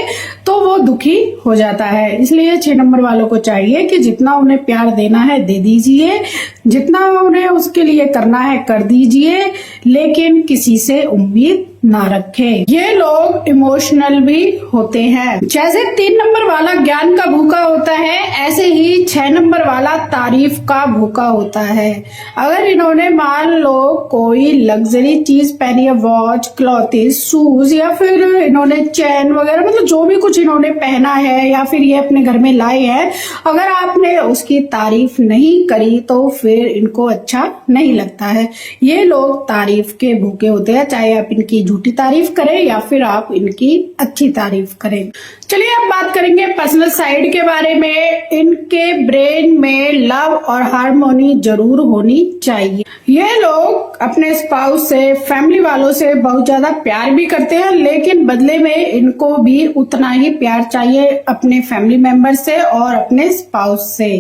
तो वो दुखी हो जाता है। इसलिए 6 नंबर वालों को चाहिए कि जितना उन्हें प्यार देना है दे दीजिए, जितना उन्हें उसके लिए करना है कर दीजिए, लेकिन किसी से उम्मीद ना रखे। ये लोग इमोशनल भी होते हैं। जैसे 3 नंबर वाला ज्ञान का भूखा होता है, ऐसे ही 6 नंबर वाला तारीफ का भूखा होता है। अगर इन्होंने मान लो कोई लग्जरी चीज पहनी है, वॉच, क्लॉथेस, शूज, या फिर इन्होंने चैन वगैरह, मतलब जो भी कुछ इन्होंने पहना है या फिर ये अपने घर में लाए हैं, अगर आपने उसकी तारीफ नहीं करी तो फिर इनको अच्छा नहीं लगता है। ये लोग तारीफ के भूखे होते हैं, चाहे आप इनकी झूठी तारीफ करें या फिर आप इनकी अच्छी तारीफ करें। चलिए अब बात करेंगे पर्सनल साइड के बारे में। इनके ब्रेन में लव और हार्मोनी जरूर होनी चाहिए। ये लोग अपने स्पाउस से, फैमिली वालों से बहुत ज्यादा प्यार भी करते हैं, लेकिन बदले में इनको भी उतना ही प्यार चाहिए अपने फैमिली मेंबर से और अपने स्पाउस से।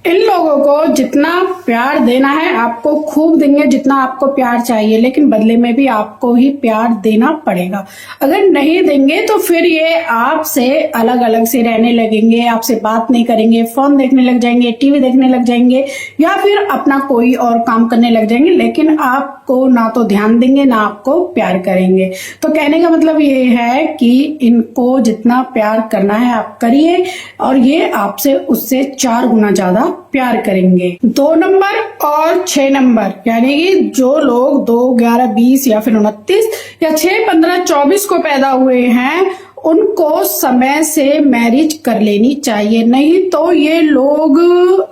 इन लोगों को जितना प्यार देना है आपको खूब देंगे, जितना आपको प्यार चाहिए, लेकिन बदले में भी आपको ही प्यार देना पड़ेगा। अगर नहीं देंगे तो फिर ये आपसे अलग अलग से रहने लगेंगे, आपसे बात नहीं करेंगे, फोन देखने लग जाएंगे, टीवी देखने लग जाएंगे, या फिर अपना कोई और काम करने लग जाएंगे, लेकिन आपको ना तो ध्यान देंगे ना आपको प्यार करेंगे। तो कहने का मतलब ये है कि इनको जितना प्यार करना है आप करिए और ये आपसे उससे 4 गुना ज्यादा प्यार करेंगे। 2 नंबर और 6 नंबर, यानी कि जो लोग 2, 11, 20 या फिर 29 या 6, 15, 24 को पैदा हुए हैं, उनको समय से मैरिज कर लेनी चाहिए। नहीं तो ये लोग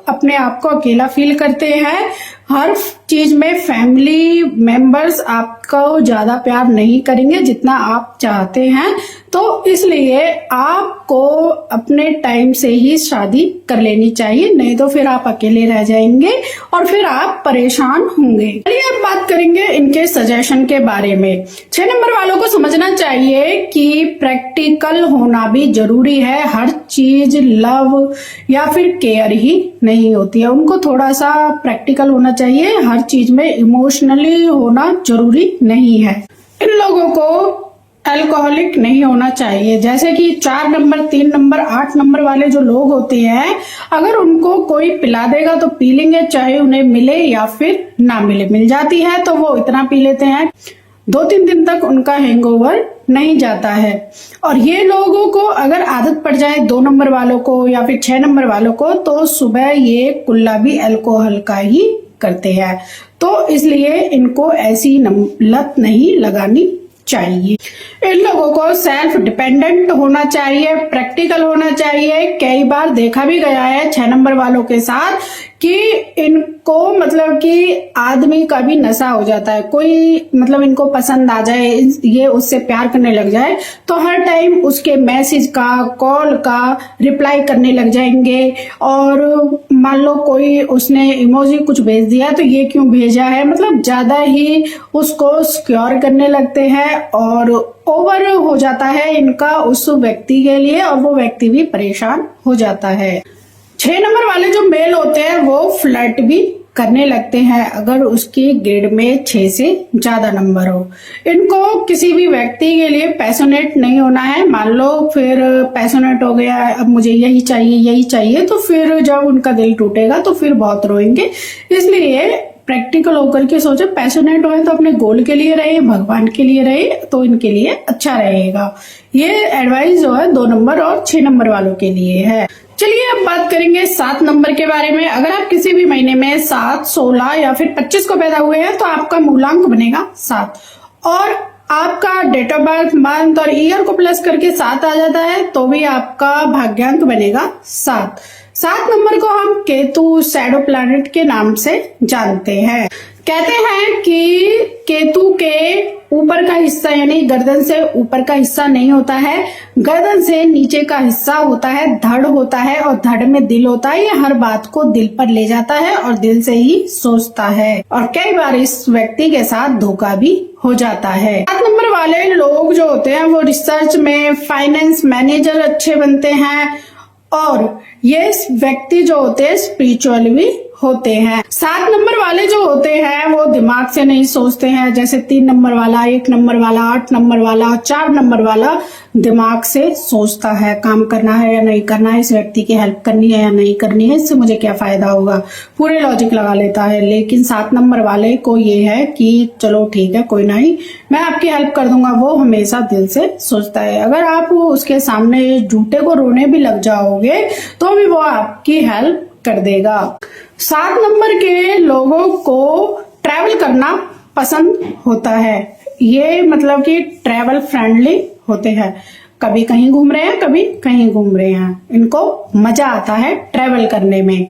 अपने आप को अकेला फील करते हैं। हर चीज में फैमिली मेंबर्स आपको ज्यादा प्यार नहीं करेंगे जितना आप चाहते हैं, तो इसलिए आपको अपने टाइम से ही शादी कर लेनी चाहिए, नहीं तो फिर आप अकेले रह जाएंगे और फिर आप परेशान होंगे। चलिए अब बात करेंगे इनके सजेशन के बारे में। 6 नंबर वालों को समझना चाहिए कि प्रैक्टिकल होना भी जरूरी है। हर चीज लव या फिर केयर ही नहीं होती है, उनको थोड़ा सा प्रैक्टिकल होना चाहिए। हर चीज में इमोशनली होना जरूरी नहीं है। इन लोगों को अल्कोहलिक नहीं होना चाहिए। जैसे कि 4 नंबर, 3 नंबर, 8 नंबर वाले जो लोग होते हैं, अगर उनको कोई पिला देगा तो पी लेंगे, चाहे उन्हें मिले या फिर ना मिले। मिल जाती है तो वो इतना पी लेते हैं, 2-3 दिन तक उनका हैंगओवर नहीं जाता है। और ये लोगों को अगर आदत पड़ जाए 2 नंबर वालों को या फिर 6 नंबर वालों को, तो सुबह ये कुल्ला भी अल्कोहल का ही करते हैं। तो इसलिए इनको ऐसी लत नहीं लगानी चाहिए। इन लोगों को सेल्फ डिपेंडेंट होना चाहिए, प्रैक्टिकल होना चाहिए। कई बार देखा भी गया है 6 नंबर वालों के साथ कि इनको मतलब कि आदमी का भी नशा हो जाता है। कोई मतलब इनको पसंद आ जाए, ये उससे प्यार करने लग जाए, तो हर टाइम उसके मैसेज का, कॉल का रिप्लाई करने लग जाएंगे। और मान लो कोई उसने इमोजी कुछ भेज दिया तो ये क्यों भेजा है, मतलब ज्यादा ही उसको सिक्योर करने लगते हैं और ओवर हो जाता है इनका उस व्यक्ति के लिए, और वो व्यक्ति भी परेशान हो जाता है। 6 नंबर वाले जो मेल होते हैं वो फ्लर्ट भी करने लगते हैं अगर उसकी ग्रेड में 6 से ज्यादा नंबर हो। इनको किसी भी व्यक्ति के लिए पैशनेट नहीं होना है। मान लो फिर पैशनेट हो गया, अब मुझे यही चाहिए, तो फिर जब उनका दिल टूटेगा तो फिर बहुत रोएंगे। इसलिए प्रैक्टिकल होकर के सोचे, पैशनेट हो तो अपने गोल के लिए रहे, भगवान के लिए रहे, तो इनके लिए अच्छा रहेगा। ये एडवाइस जो है 2 नंबर और 6 नंबर वालों के लिए है। चलिए अब बात करेंगे 7 नंबर के बारे में। अगर आप किसी भी महीने में 7, 16 या फिर 25 को पैदा हुए हैं तो आपका मूलांक बनेगा 7, और आपका डेट ऑफ बर्थ, मंथ और ईयर को प्लस करके 7 आ जाता है तो भी आपका भाग्यांक बनेगा 7। 7 नंबर को हम केतु शैडो प्लैनेट के नाम से जानते हैं। कहते हैं कि केतु के ऊपर का हिस्सा यानी गर्दन से ऊपर का हिस्सा नहीं होता है, गर्दन से नीचे का हिस्सा होता है, धड़ होता है, और धड़ में दिल होता है। ये हर बात को दिल पर ले जाता है और दिल से ही सोचता है, और कई बार इस व्यक्ति के साथ धोखा भी हो जाता है। 7 नंबर वाले लोग जो होते हैं वो रिसर्च में, फाइनेंस मैनेजर अच्छे बनते हैं, और ये व्यक्ति जो होते हैं स्पिरिचुअल भी होते हैं। 7 नंबर वाले जो होते हैं वो दिमाग से नहीं सोचते हैं, जैसे 3 नंबर वाला, 1 नंबर वाला, 8 नंबर वाला, 4 नंबर वाला दिमाग से सोचता है काम करना है या नहीं करना है, इस व्यक्ति की हेल्प करनी है या नहीं करनी है, इससे मुझे क्या फायदा होगा, पूरे लॉजिक लगा लेता है। लेकिन 7 नंबर वाले को ये है कि चलो ठीक है, कोई नहीं, मैं आपकी हेल्प कर दूंगा, वो हमेशा दिल से सोचता है। अगर आप उसके सामने झूठे को रोने भी लग जाओगे तो भी वो आपकी हेल्प कर देगा। 7 नंबर के लोगों को ट्रैवल करना पसंद होता है, ये मतलब कि ट्रैवल फ्रेंडली होते हैं, कभी कहीं घूम रहे हैं कभी कहीं घूम रहे हैं, इनको मजा आता है ट्रैवल करने में।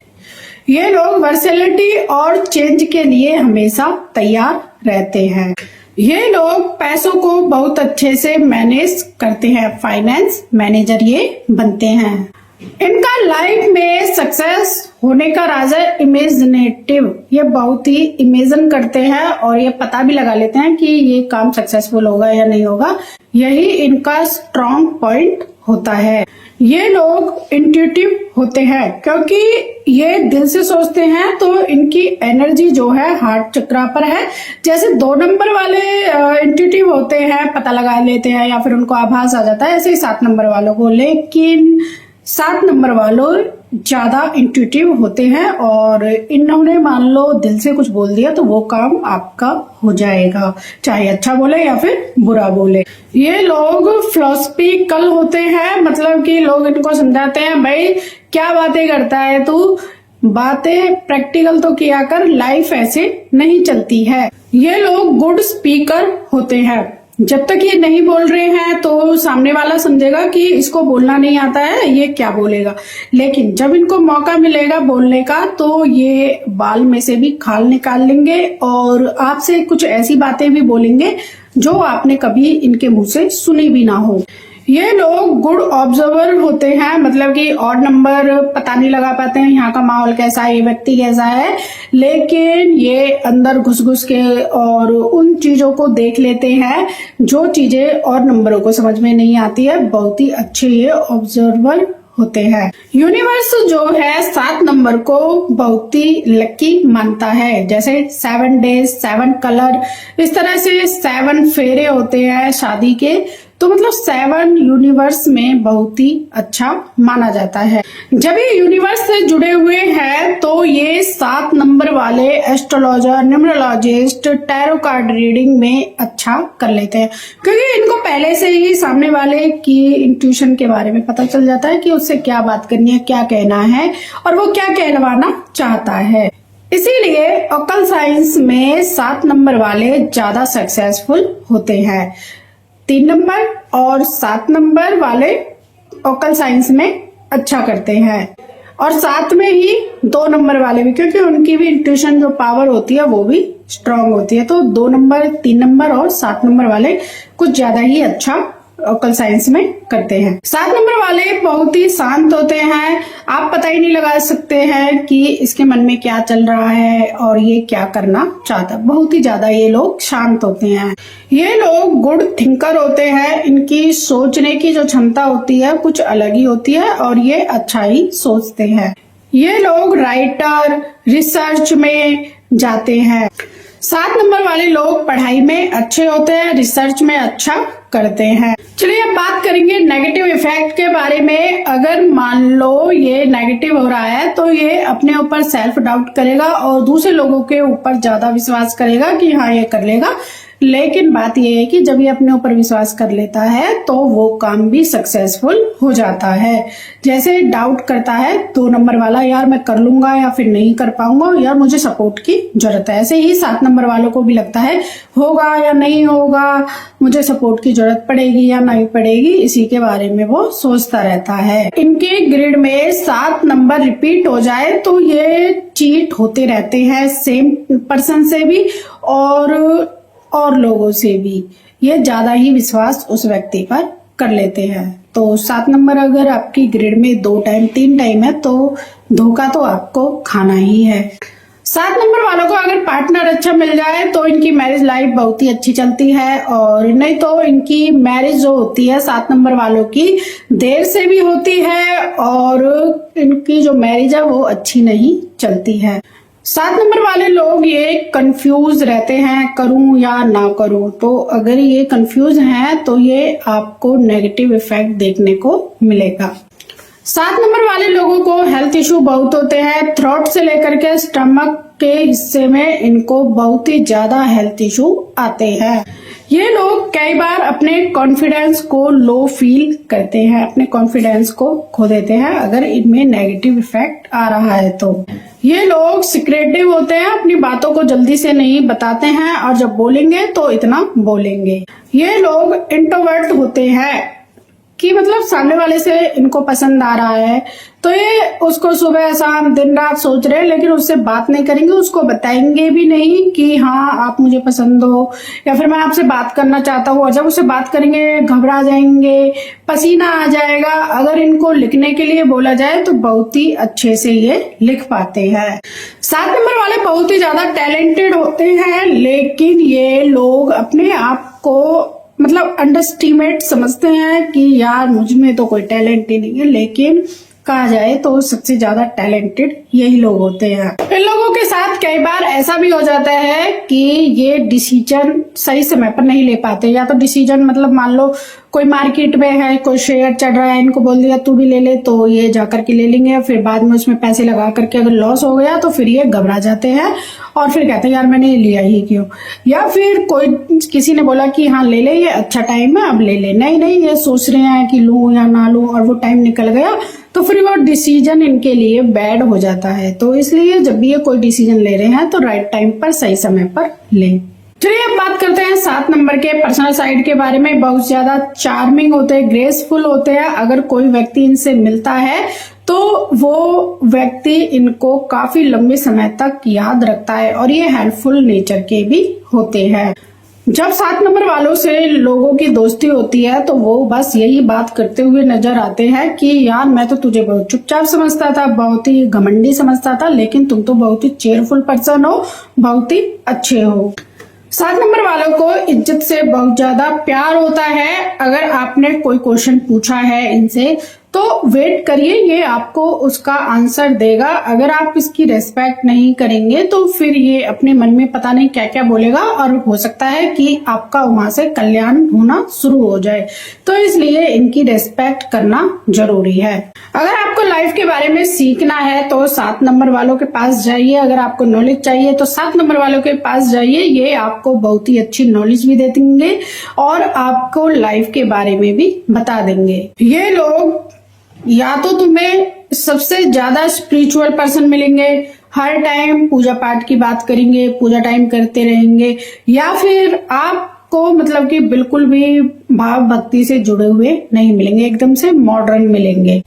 ये लोग वर्सेलिटी और चेंज के लिए हमेशा तैयार रहते हैं। ये लोग पैसों को बहुत अच्छे से मैनेज करते हैं, फाइनेंस मैनेजर ये बनते हैं। इनका लाइफ में सक्सेस होने का राज है इमेजिनेटिव, ये बहुत ही इमेजिन करते हैं और ये पता भी लगा लेते हैं कि ये काम सक्सेसफुल होगा या नहीं होगा, यही इनका स्ट्रॉन्ग पॉइंट होता है। ये लोग इंट्यूटिव होते हैं क्योंकि ये दिल से सोचते हैं, तो इनकी एनर्जी जो है हार्ट चक्रा पर है। जैसे 2 नंबर वाले इंट्यूटिव होते हैं, पता लगा लेते हैं या फिर उनको आभास आ जाता है, ऐसे ही 7 नंबर वालों को। लेकिन 7 नंबर वालों ज्यादा इंट्यूटिव होते हैं और इन्होंने मान लो दिल से कुछ बोल दिया तो वो काम आपका हो जाएगा, चाहे अच्छा बोले या फिर बुरा बोले। ये लोग फिलोसफिकल होते हैं, मतलब कि लोग इनको समझाते हैं, भाई क्या बातें करता है तू, बातें प्रैक्टिकल तो किया कर, लाइफ ऐसे नहीं चलती है। ये लोग गुड स्पीकर होते हैं, जब तक ये नहीं बोल रहे हैं तो सामने वाला समझेगा कि इसको बोलना नहीं आता है, ये क्या बोलेगा। लेकिन जब इनको मौका मिलेगा बोलने का तो ये बाल में से भी खाल निकाल लेंगे और आपसे कुछ ऐसी बातें भी बोलेंगे जो आपने कभी इनके मुंह से सुनी भी ना हो। ये लोग गुड ऑब्जर्वर होते हैं, मतलब कि ऑड नंबर पता नहीं लगा पाते हैं यहाँ का माहौल कैसा है, ये व्यक्ति कैसा है, लेकिन ये अंदर घुस घुस के और उन चीजों को देख लेते हैं जो चीजें और नंबरों को समझ में नहीं आती है। बहुत ही अच्छे ये ऑब्जर्वर होते हैं। यूनिवर्स जो है 7 नंबर को बहुत ही लकी मानता है, जैसे 7 डेज 7 कलर, इस तरह से 7 फेरे होते हैं शादी के, तो मतलब 7 यूनिवर्स में बहुत ही अच्छा माना जाता है। जब ये यूनिवर्स से जुड़े हुए हैं तो ये 7 नंबर वाले astrologer, numerologist, tarot card reading में अच्छा कर लेते हैं, क्योंकि इनको पहले से ही सामने वाले की इंट्यूशन के बारे में पता चल जाता है कि उससे क्या बात करनी है, क्या कहना है और वो क्या कहलवाना चाहता है। इसीलिए ऑकल साइंस में 7 नंबर वाले ज्यादा सक्सेसफुल होते हैं। 3 नंबर और 7 नंबर वाले ऑकल साइंस में अच्छा करते हैं और साथ में ही 2 नंबर वाले भी, क्योंकि उनकी भी इंट्यूशन जो पावर होती है वो भी स्ट्रांग होती है। तो 2 नंबर, 3 नंबर और 7 नंबर वाले कुछ ज्यादा ही अच्छा ऑकल साइंस में करते हैं। 7 नंबर वाले बहुत ही शांत होते हैं, आप पता ही नहीं लगा सकते हैं कि इसके मन में क्या चल रहा है और ये क्या करना चाहता है। बहुत ही ज्यादा ये लोग शांत होते हैं। ये लोग गुड थिंकर होते हैं, इनकी सोचने की जो क्षमता होती है कुछ अलग ही होती है और ये अच्छा ही सोचते हैं। ये लोग राइटर, रिसर्च में जाते हैं। 7 नंबर वाले लोग पढ़ाई में अच्छे होते हैं, रिसर्च में अच्छा करते हैं। चलिए अब बात करेंगे नेगेटिव इफेक्ट के बारे में। अगर मान लो ये नेगेटिव हो रहा है तो ये अपने ऊपर सेल्फ डाउट करेगा और दूसरे लोगों के ऊपर ज्यादा विश्वास करेगा कि हाँ ये कर लेगा। लेकिन बात यह है कि जब ये अपने ऊपर विश्वास कर लेता है तो वो काम भी सक्सेसफुल हो जाता है। जैसे डाउट करता है 2 नंबर वाला, यार मैं कर लूंगा या फिर नहीं कर पाऊंगा, यार मुझे सपोर्ट की जरूरत है। ऐसे ही 7 नंबर वालों को भी लगता है होगा या नहीं होगा, मुझे सपोर्ट की जरूरत पड़ेगी या नहीं पड़ेगी, इसी के बारे में वो सोचता रहता है। इनके ग्रिड में 7 नंबर रिपीट हो जाए तो ये चीट होते रहते हैं, सेम पर्सन से भी और लोगों से भी। ये ज्यादा ही विश्वास उस व्यक्ति पर कर लेते हैं। तो 7 नंबर अगर आपकी ग्रिड में 2 टाइम 3 टाइम है तो धोखा तो आपको खाना ही है। 7 नंबर वालों को अगर पार्टनर अच्छा मिल जाए तो इनकी मैरिज लाइफ बहुत ही अच्छी चलती है, और नहीं तो इनकी मैरिज जो होती है 7 नंबर वालों की देर से भी होती है, और इनकी जो मैरिज है वो अच्छी नहीं चलती है। 7 नंबर वाले लोग ये कंफ्यूज रहते हैं, करूं या ना करूं। तो अगर ये कंफ्यूज हैं तो ये आपको नेगेटिव इफेक्ट देखने को मिलेगा। 7 नंबर वाले लोगों को हेल्थ इश्यू बहुत होते हैं, थ्रोट से लेकर के स्टमक के हिस्से में इनको बहुत ही ज्यादा हेल्थ इश्यू आते हैं। ये लोग कई बार अपने कॉन्फिडेंस को लो फील करते हैं, अपने कॉन्फिडेंस को खो देते हैं अगर इनमें नेगेटिव इफेक्ट आ रहा है तो। ये लोग सिक्रेटिव होते हैं, अपनी बातों को जल्दी से नहीं बताते हैं, और जब बोलेंगे तो इतना बोलेंगे। ये लोग इंट्रोवर्ट होते हैं कि मतलब सामने वाले से इनको पसंद आ रहा है तो ये उसको सुबह शाम दिन रात सोच रहे हैं, लेकिन उससे बात नहीं करेंगे, उसको बताएंगे भी नहीं कि हाँ आप मुझे पसंद हो या फिर मैं आपसे बात करना चाहता हूँ। और जब उससे बात करेंगे घबरा जाएंगे, पसीना आ जाएगा। अगर इनको लिखने के लिए बोला जाए तो बहुत ही अच्छे से ये लिख पाते हैं। 7 नंबर वाले बहुत ही ज्यादा टैलेंटेड होते हैं, लेकिन ये लोग अपने आप को मतलब अंडरस्टिमेट समझते हैं कि यार मुझ में तो कोई टैलेंट ही नहीं है, लेकिन कहा जाए तो सबसे ज्यादा टैलेंटेड यही लोग होते हैं। इन लोगों के साथ कई बार ऐसा भी हो जाता है कि ये डिसीजन सही समय पर नहीं ले पाते, या तो डिसीजन मतलब मान लो कोई मार्केट में है, कोई शेयर चढ़ रहा है, इनको बोल दिया तू भी ले ले, तो ये जाकर के ले लेंगे, फिर बाद में उसमें पैसे लगा करके अगर लॉस हो गया तो फिर ये घबरा जाते हैं और फिर कहते हैं यार मैंने लिया ही क्यों। या फिर कोई किसी ने बोला कि हाँ ले ले, ये अच्छा टाइम है अब ले ले, नहीं ये सोच रहे हैं कि लूं या ना लूं, और वो टाइम निकल गया तो फिर वो डिसीजन इनके लिए बैड हो जाता है। तो इसलिए जब भी ये कोई डिसीजन ले रहे हैं तो राइट टाइम पर सही समय पर लें। चलिए अब बात करते हैं 7 नंबर के पर्सनल साइड के बारे में। बहुत ज्यादा चार्मिंग होते हैं, ग्रेसफुल होते हैं। अगर कोई व्यक्ति इनसे मिलता है तो वो व्यक्ति इनको काफी लंबे समय तक याद रखता है, और ये हेल्पफुल नेचर के भी होते हैं। जब 7 नंबर वालों से लोगों की दोस्ती होती है तो वो बस यही बात करते हुए नजर आते हैं कि यार मैं तो तुझे बहुत चुपचाप समझता था, बहुत ही घमंडी समझता था, लेकिन तुम तो बहुत ही चेयरफुल पर्सन हो, बहुत ही अच्छे हो। 7 नंबर वालों को इज्जत से बहुत ज्यादा प्यार होता है। अगर आपने कोई क्वेश्चन पूछा है इनसे तो वेट करिए, ये आपको उसका आंसर देगा। अगर आप इसकी रेस्पेक्ट नहीं करेंगे तो फिर ये अपने मन में पता नहीं क्या क्या बोलेगा, और हो सकता है कि आपका वहां से कल्याण होना शुरू हो जाए। तो इसलिए इनकी रेस्पेक्ट करना जरूरी है। अगर आपको लाइफ के बारे में सीखना है तो 7 नंबर वालों के पास जाइए। अगर आपको नॉलेज चाहिए तो 7 नंबर वालों के पास जाइए, ये आपको बहुत ही अच्छी नॉलेज भी दे देंगे और आपको लाइफ के बारे में भी बता देंगे। ये लोग या तो तुम्हें सबसे ज्यादा स्पिरिचुअल पर्सन मिलेंगे, हर टाइम पूजा पाठ की बात करेंगे, पूजा टाइम करते रहेंगे, या फिर आपको मतलब कि बिल्कुल भी भाव भक्ति से जुड़े हुए नहीं मिलेंगे, एकदम से मॉडर्न मिलेंगे।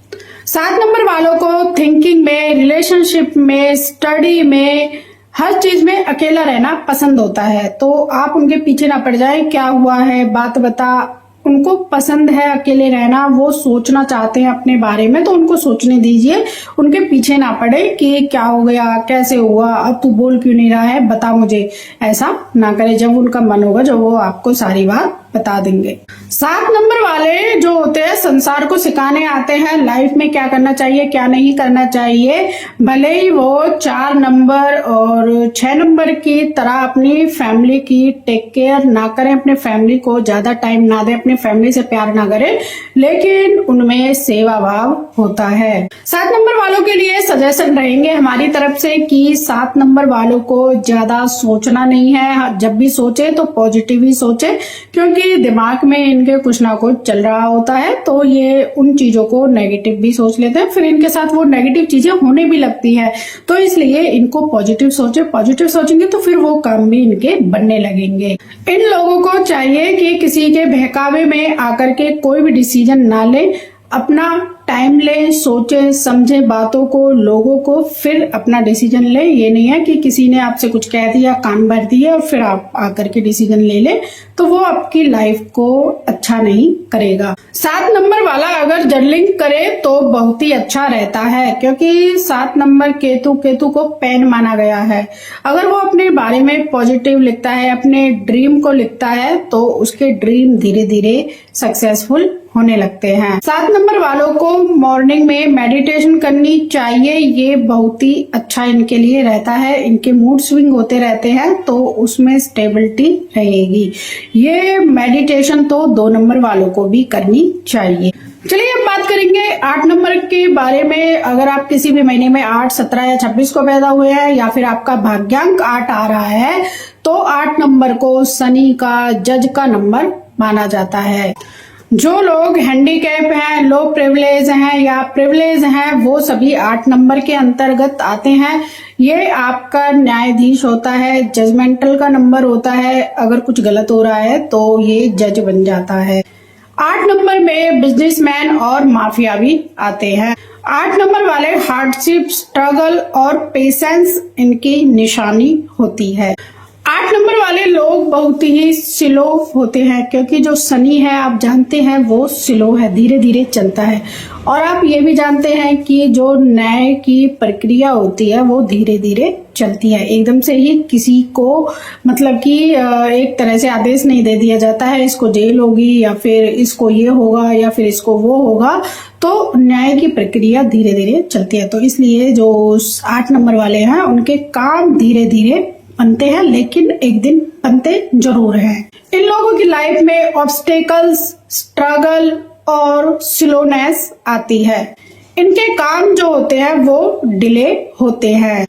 7 नंबर वालों को थिंकिंग में, रिलेशनशिप में, स्टडी में, हर चीज में अकेला रहना पसंद होता है। तो आप उनके पीछे ना पड़ जाए, क्या हुआ है बात बता। उनको पसंद है अकेले रहना, वो सोचना चाहते हैं अपने बारे में, तो उनको सोचने दीजिए, उनके पीछे ना पड़े कि क्या हो गया, कैसे हुआ, अब तू बोल क्यों नहीं रहा है, बता मुझे। ऐसा ना करे, जब उनका मन होगा जब वो आपको सारी बात बता देंगे। 7 नंबर वाले जो होते हैं संसार को सिखाने आते हैं, लाइफ में क्या करना चाहिए क्या नहीं करना चाहिए। भले ही वो 4 नंबर और 6 नंबर की तरह अपनी फैमिली की टेक केयर ना करें, अपने फैमिली को ज्यादा टाइम ना दें, अपनी फैमिली से प्यार ना करें, लेकिन उनमें सेवा भाव होता है। 7 नंबर वालों के लिए सजेशन रहेंगे हमारी तरफ से कि 7 नंबर वालों को ज्यादा सोचना नहीं है, जब भी सोचे तो पॉजिटिव ही सोचे, क्योंकि दिमाग में इनके कुछ ना कुछ चल रहा होता है, तो ये उन चीजों को नेगेटिव भी सोच लेते हैं, फिर इनके साथ वो नेगेटिव चीजें होने भी लगती है। तो इसलिए इनको पॉजिटिव सोचे, पॉजिटिव सोचेंगे तो फिर वो काम भी इनके बनने लगेंगे। इन लोगों को चाहिए कि किसी के बहकावे में आकर के कोई भी डिसीजन ना ले, अपना टाइम लें, सोचें समझें बातों को, लोगों को, फिर अपना डिसीजन लें। ये नहीं है कि किसी ने आपसे कुछ कह दिया, कान भर दिया और फिर आप आकर के डिसीजन ले लें, तो वो आपकी लाइफ को अच्छा नहीं करेगा। 7 नंबर वाला अगर जर्नलिंग करे तो बहुत ही अच्छा रहता है, क्योंकि 7 नंबर केतु को पेन माना गया है। अगर वो अपने बारे में पॉजिटिव लिखता है, अपने ड्रीम को लिखता है, तो उसके ड्रीम धीरे धीरे सक्सेसफुल होने लगते हैं। 7 नंबर वालों को मॉर्निंग में मेडिटेशन करनी चाहिए। ये बहुत ही अच्छा इनके लिए रहता है। इनके मूड स्विंग होते रहते हैं, तो उसमें स्टेबिलिटी रहेगी। ये मेडिटेशन तो 2 नंबर वालों को भी करनी चाहिए। चलिए अब बात करेंगे 8 नंबर के बारे में। अगर आप किसी भी महीने में 8, 17 या 26 को पैदा हुए हैं, या फिर आपका भाग्यांक 8 आ रहा है, तो 8 नंबर को शनि का, जज का नंबर माना जाता है। जो लोग हैंडीकैप हैं, लो प्रिविलेज हैं या प्रिविलेज हैं, वो सभी 8 नंबर के अंतर्गत आते हैं। ये आपका न्यायाधीश होता है, जजमेंटल का नंबर होता है। अगर कुछ गलत हो रहा है तो ये जज बन जाता है। 8 नंबर में बिजनेसमैन और माफिया भी आते हैं। 8 नंबर वाले हार्डशिप, स्ट्रगल और पेशेंस इनकी निशानी होती है। 8 नंबर वाले लोग बहुत ही स्लो होते हैं, क्योंकि जो शनि है आप जानते हैं वो स्लो है, धीरे धीरे चलता है। और आप ये भी जानते हैं कि जो न्याय की प्रक्रिया होती है वो धीरे धीरे चलती है। एकदम से ही किसी को मतलब कि एक तरह से आदेश नहीं दे दिया जाता है, इसको जेल होगी या फिर इसको ये होगा या फिर इसको वो होगा। तो न्याय की प्रक्रिया धीरे धीरे चलती है। तो इसलिए जो 8 नंबर वाले हैं उनके काम धीरे धीरे बनते हैं, लेकिन एक दिन बनते जरूर हैं। इन लोगों की लाइफ में ऑब्स्टेकल्स, स्ट्रगल और स्लोनेस आती है। इनके काम जो होते हैं वो डिले होते हैं।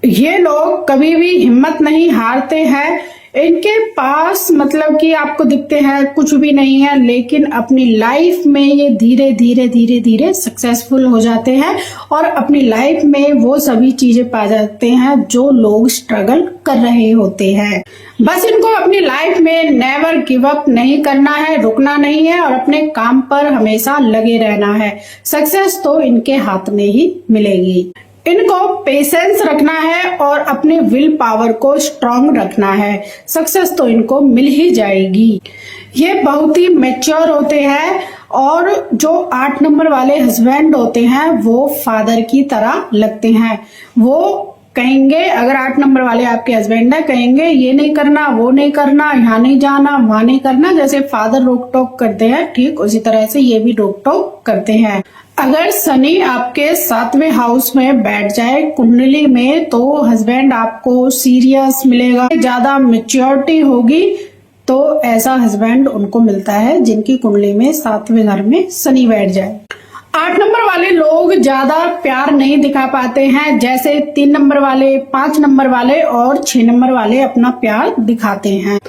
ये लोग कभी भी हिम्मत नहीं हारते हैं। इनके पास मतलब कि आपको दिखते हैं कुछ भी नहीं है, लेकिन अपनी लाइफ में ये धीरे धीरे धीरे धीरे सक्सेसफुल हो जाते हैं और अपनी लाइफ में वो सभी चीजें पा जाते हैं जो लोग स्ट्रगल कर रहे होते हैं। बस इनको अपनी लाइफ में नेवर गिव अप नहीं करना है, रुकना नहीं है और अपने काम पर हमेशा लगे रहना है। सक्सेस तो इनके हाथ में ही मिलेगी। इनको पेशेंस रखना है और अपने विल पावर को स्ट्रांग रखना है। सक्सेस तो इनको मिल ही जाएगी। ये बहुत ही मैच्योर होते हैं और जो 8 नंबर वाले हस्बैंड होते हैं वो फादर की तरह लगते हैं। वो कहेंगे, अगर 8 नंबर वाले आपके हस्बैंड है, कहेंगे ये नहीं करना, वो नहीं करना, यहाँ नहीं जाना, वहां नहीं करना। जैसे फादर रोक टोक करते हैं, ठीक उसी तरह से ये भी रोक टोक करते हैं। अगर शनि आपके 7वें हाउस में बैठ जाए कुंडली में, तो हस्बैंड आपको सीरियस मिलेगा, ज्यादा मैच्योरिटी होगी। तो ऐसा हस्बैंड उनको मिलता है जिनकी कुंडली में 7वें घर में शनि बैठ जाए। 8 नंबर वाले लोग ज्यादा प्यार नहीं दिखा पाते हैं, जैसे 3 नंबर वाले, 5 नंबर वाले और 6 नंबर वाले अपना प्यार दिखाते हैं।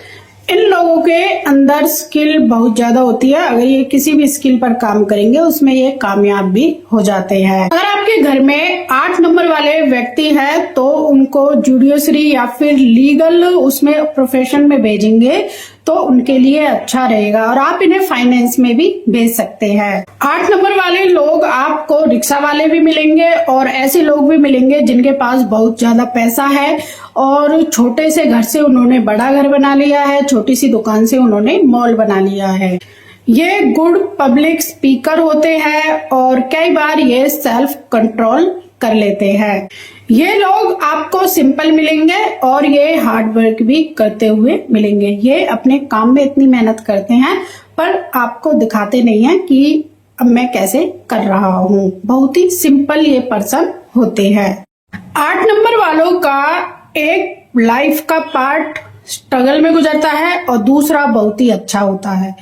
इन लोगों के अंदर स्किल बहुत ज्यादा होती है। अगर ये किसी भी स्किल पर काम करेंगे उसमें ये कामयाब भी हो जाते हैं। अगर आपके घर में 8 नंबर वाले व्यक्ति हैं तो उनको जुडिशरी या फिर लीगल उसमें प्रोफेशन में भेजेंगे तो उनके लिए अच्छा रहेगा और आप इन्हें फाइनेंस में भी भेज सकते हैं। 8 नंबर वाले लोग आपको रिक्शा वाले भी मिलेंगे और ऐसे लोग भी मिलेंगे जिनके पास बहुत ज्यादा पैसा है और छोटे से घर से उन्होंने बड़ा घर बना लिया है, छोटी सी दुकान से उन्होंने मॉल बना लिया है। ये गुड पब्लिक स्पीकर होते हैं और कई बार ये सेल्फ कंट्रोल कर लेते हैं। ये लोग आपको सिंपल मिलेंगे और ये हार्ड वर्क भी करते हुए मिलेंगे। ये अपने काम में इतनी मेहनत करते हैं पर आपको दिखाते नहीं है कि अब मैं कैसे कर रहा हूँ। बहुत ही सिंपल ये पर्सन होते हैं। 8 नंबर वालों का एक लाइफ का पार्ट स्ट्रगल में गुजरता है और दूसरा बहुत ही अच्छा होता है।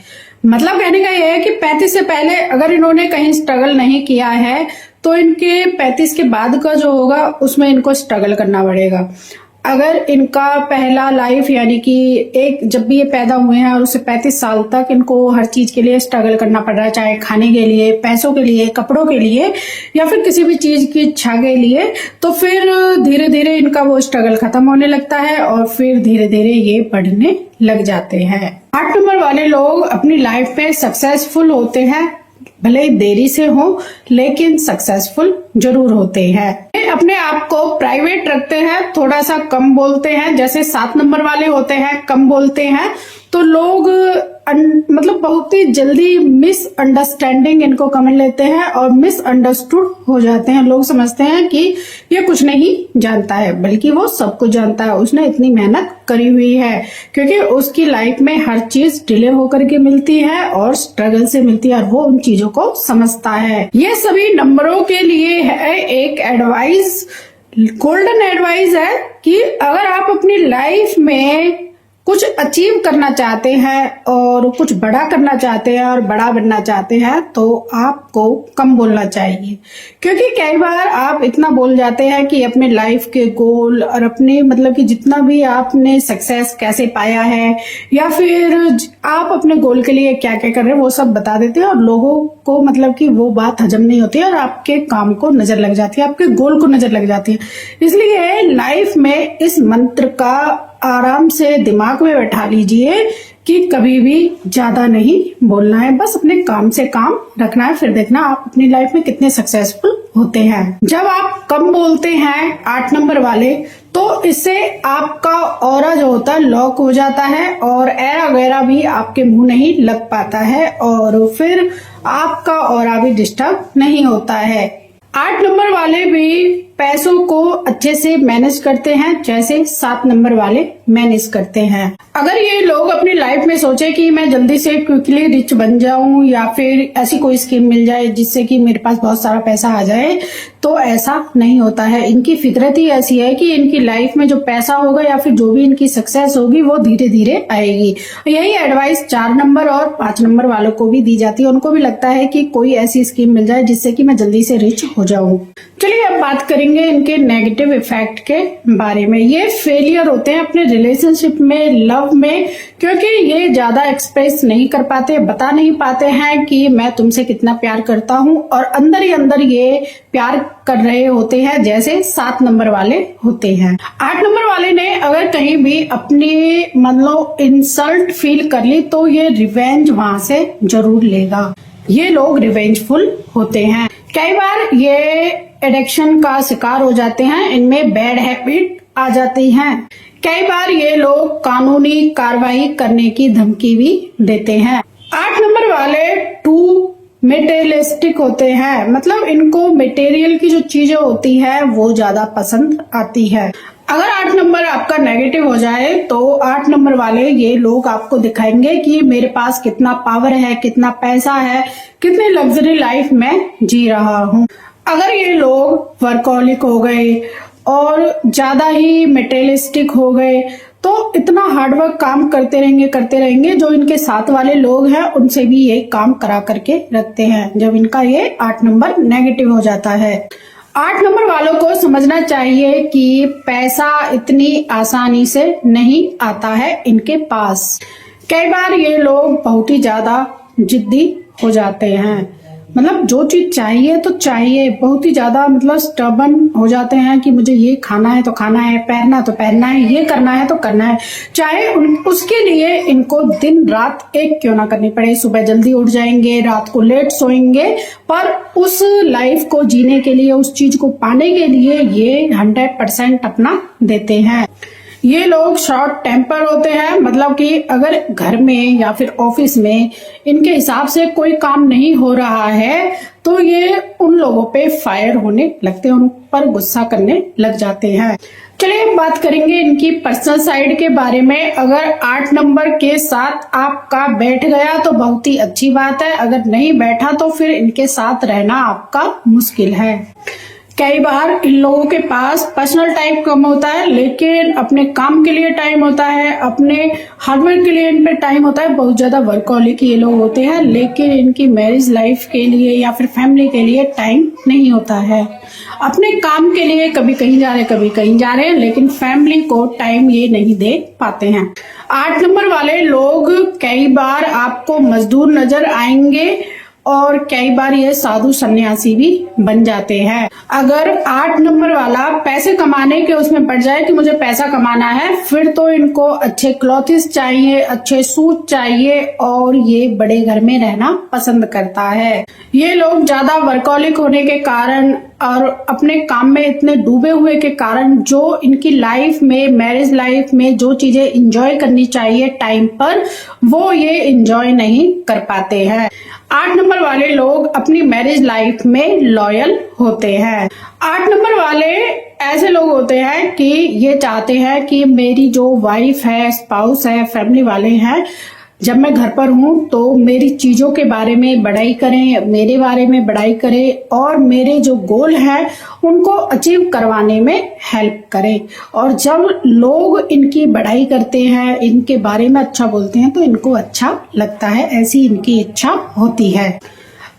मतलब कहने का यह है कि 35 से पहले अगर इन्होंने कहीं स्ट्रगल नहीं किया है तो इनके 35 के बाद का जो होगा उसमें इनको स्ट्रगल करना पड़ेगा। अगर इनका पहला लाइफ यानी कि एक जब भी ये पैदा हुए हैं और उससे 35 साल तक इनको हर चीज के लिए स्ट्रगल करना पड़ रहा है, चाहे खाने के लिए, पैसों के लिए, कपड़ों के लिए या फिर किसी भी चीज की इच्छा के लिए, तो फिर धीरे धीरे इनका वो स्ट्रगल खत्म होने लगता है और फिर धीरे धीरे ये बढ़ने लग जाते हैं। 8 नंबर वाले लोग अपनी लाइफ में सक्सेसफुल होते हैं, भले ही देरी से हो लेकिन सक्सेसफुल जरूर होते हैं। अपने आप को प्राइवेट रखते हैं, थोड़ा सा कम बोलते हैं। जैसे 7 नंबर वाले होते हैं, कम बोलते हैं, तो लोग मतलब बहुत ही जल्दी मिसअंडरस्टैंडिंग इनको कर लेते हैं और मिसअंडरस्टूड हो जाते हैं। लोग समझते हैं कि ये कुछ नहीं जानता है, बल्कि वो सब कुछ जानता है। उसने इतनी मेहनत करी हुई है, क्योंकि उसकी लाइफ में हर चीज डिले होकर के मिलती है और स्ट्रगल से मिलती है और वो उन चीजों को समझता है। ये सभी नंबरों के लिए है एक एडवाइस, गोल्डन एडवाइस है कि अगर आप अपनी लाइफ में कुछ अचीव करना चाहते हैं और कुछ बड़ा करना चाहते हैं और बड़ा बनना चाहते हैं तो आपको कम बोलना चाहिए। क्योंकि कई बार आप इतना बोल जाते हैं कि अपने लाइफ के गोल और अपने मतलब कि जितना भी आपने सक्सेस कैसे पाया है या फिर आप अपने गोल के लिए क्या क्या कर रहे हैं वो सब बता देते हैं और लोगों को मतलब कि वो बात हजम नहीं होती है और आपके काम को नजर लग जाती है, आपके गोल को नजर लग जाती है। इसलिए लाइफ में इस मंत्र का आराम से दिमाग में बैठा लीजिए कि कभी भी ज्यादा नहीं बोलना है, बस अपने काम से काम रखना है। फिर देखना आप अपनी लाइफ में कितने सक्सेसफुल होते हैं। जब आप कम बोलते हैं 8 नंबर वाले, तो इससे आपका ऑरा जो होता है लॉक हो जाता है और एरा वगैरह भी आपके मुंह नहीं लग पाता है और फिर आपका ऑरा भी डिस्टर्ब नहीं होता है। 8 नंबर वाले भी पैसों को अच्छे से मैनेज करते हैं जैसे 7 नंबर वाले मैनेज करते हैं। अगर ये लोग अपनी लाइफ में सोचे कि मैं जल्दी से क्विकली रिच बन जाऊं या फिर ऐसी कोई स्कीम मिल जाए जिससे कि मेरे पास बहुत सारा पैसा आ जाए, तो ऐसा नहीं होता है। इनकी फितरत ही ऐसी है कि इनकी लाइफ में जो पैसा होगा या फिर जो भी इनकी सक्सेस होगी वो धीरे धीरे आएगी। यही एडवाइस 4 नंबर और 5 नंबर वालों को भी दी जाती है। उनको भी लगता है कि कोई ऐसी स्कीम मिल जाए जिससे कि मैं जल्दी से रिच हो जाऊं। चलिए अब बात करेंगे इनके नेगेटिव इफेक्ट के बारे में। ये फेलियर होते हैं अपने रिलेशनशिप में, लव में, क्योंकि ये ज्यादा एक्सप्रेस नहीं कर पाते, बता नहीं पाते हैं कि मैं तुमसे कितना प्यार करता हूं और अंदर ही अंदर ये प्यार कर रहे होते हैं जैसे 7 नंबर वाले होते हैं। 8 नंबर वाले ने अगर कहीं भी अपनी मतलब इंसल्ट फील कर ली तो ये रिवेंज वहां से जरूर लेगा। ये लोग रिवेंजफुल होते हैं। कई बार ये एडिक्शन का शिकार हो जाते हैं, इनमें बैड हैबिट आ जाती हैं। कई बार ये लोग कानूनी कार्रवाई करने की धमकी भी देते हैं। 8 नंबर वाले टू मेटेरियलिस्टिक होते हैं, मतलब इनको मटेरियल की जो चीजें होती है वो ज्यादा पसंद आती है। अगर 8 नंबर आपका नेगेटिव हो जाए तो 8 नंबर वाले ये लोग आपको दिखाएंगे कि मेरे पास कितना पावर है, कितना पैसा है, कितनी लग्जरी लाइफ में जी रहा हूँ। अगर ये लोग वर्कहोलिक हो गए और ज्यादा ही मटेरियलिस्टिक हो गए तो इतना हार्डवर्क काम करते रहेंगे। जो इनके साथ वाले लोग हैं उनसे भी ये काम करा करके रखते हैं जब इनका ये 8 नंबर नेगेटिव हो जाता है। 8 नंबर वालों को समझना चाहिए कि पैसा इतनी आसानी से नहीं आता है इनके पास। कई बार ये लोग बहुत ही ज्यादा जिद्दी हो जाते हैं, मतलब जो चीज चाहिए तो चाहिए, बहुत ही ज्यादा मतलब स्टबर्न हो जाते हैं कि मुझे ये खाना है तो खाना है, पहनना तो पहनना है, ये करना है तो करना है, चाहे उसके लिए इनको दिन रात एक क्यों ना करनी पड़े। सुबह जल्दी उठ जाएंगे, रात को लेट सोएंगे, पर उस लाइफ को जीने के लिए, उस चीज को पाने के लिए ये 100% अपना देते हैं। ये लोग शॉर्ट टेम्पर होते हैं, मतलब कि अगर घर में या फिर ऑफिस में इनके हिसाब से कोई काम नहीं हो रहा है तो ये उन लोगों पे फायर होने लगते हैं, उन पर गुस्सा करने लग जाते हैं। चलिए बात करेंगे इनकी पर्सनल साइड के बारे में। अगर 8 नंबर के साथ आपका बैठ गया तो बहुत ही अच्छी बात है, अगर नहीं बैठा तो फिर इनके साथ रहना आपका मुश्किल है। कई बार इन लोगों के पास पर्सनल टाइम कम होता है लेकिन अपने काम के लिए टाइम होता है, अपने हार्डवर्क के लिए इन पे टाइम होता है। बहुत ज्यादा वर्कहोलिक ये लोग होते हैं लेकिन इनकी मैरिज लाइफ के लिए या फिर फैमिली के लिए टाइम नहीं होता है। अपने काम के लिए कभी कहीं जा रहे कभी कहीं जा रहे हैं लेकिन फैमिली को टाइम ये नहीं दे पाते हैं। 8 नंबर वाले लोग कई बार आपको मजदूर नजर आएंगे और कई बार ये साधु सन्यासी भी बन जाते हैं। अगर 8 नंबर वाला पैसे कमाने के उसमें पड़ जाए कि मुझे पैसा कमाना है, फिर तो इनको अच्छे क्लॉथ्स चाहिए, अच्छे सूट चाहिए और ये बड़े घर में रहना पसंद करता है। ये लोग ज्यादा वर्कहोलिक होने के कारण और अपने काम में इतने डूबे हुए के कारण जो इनकी लाइफ में, मैरिज लाइफ में जो चीजें एंजॉय करनी चाहिए टाइम पर, वो ये एंजॉय नहीं कर पाते हैं। 8 नंबर वाले लोग अपनी मैरिज लाइफ में लॉयल होते हैं। 8 नंबर वाले ऐसे लोग होते हैं कि ये चाहते हैं कि मेरी जो वाइफ है, स्पाउस है, फैमिली वाले हैं, जब मैं घर पर हूं तो मेरी चीजों के बारे में बड़ाई करें, मेरे बारे में बड़ाई करें और मेरे जो गोल है उनको अचीव करवाने में हेल्प करें। और जब लोग इनकी बड़ाई करते हैं, इनके बारे में अच्छा बोलते हैं तो इनको अच्छा लगता है, ऐसी इनकी इच्छा होती है।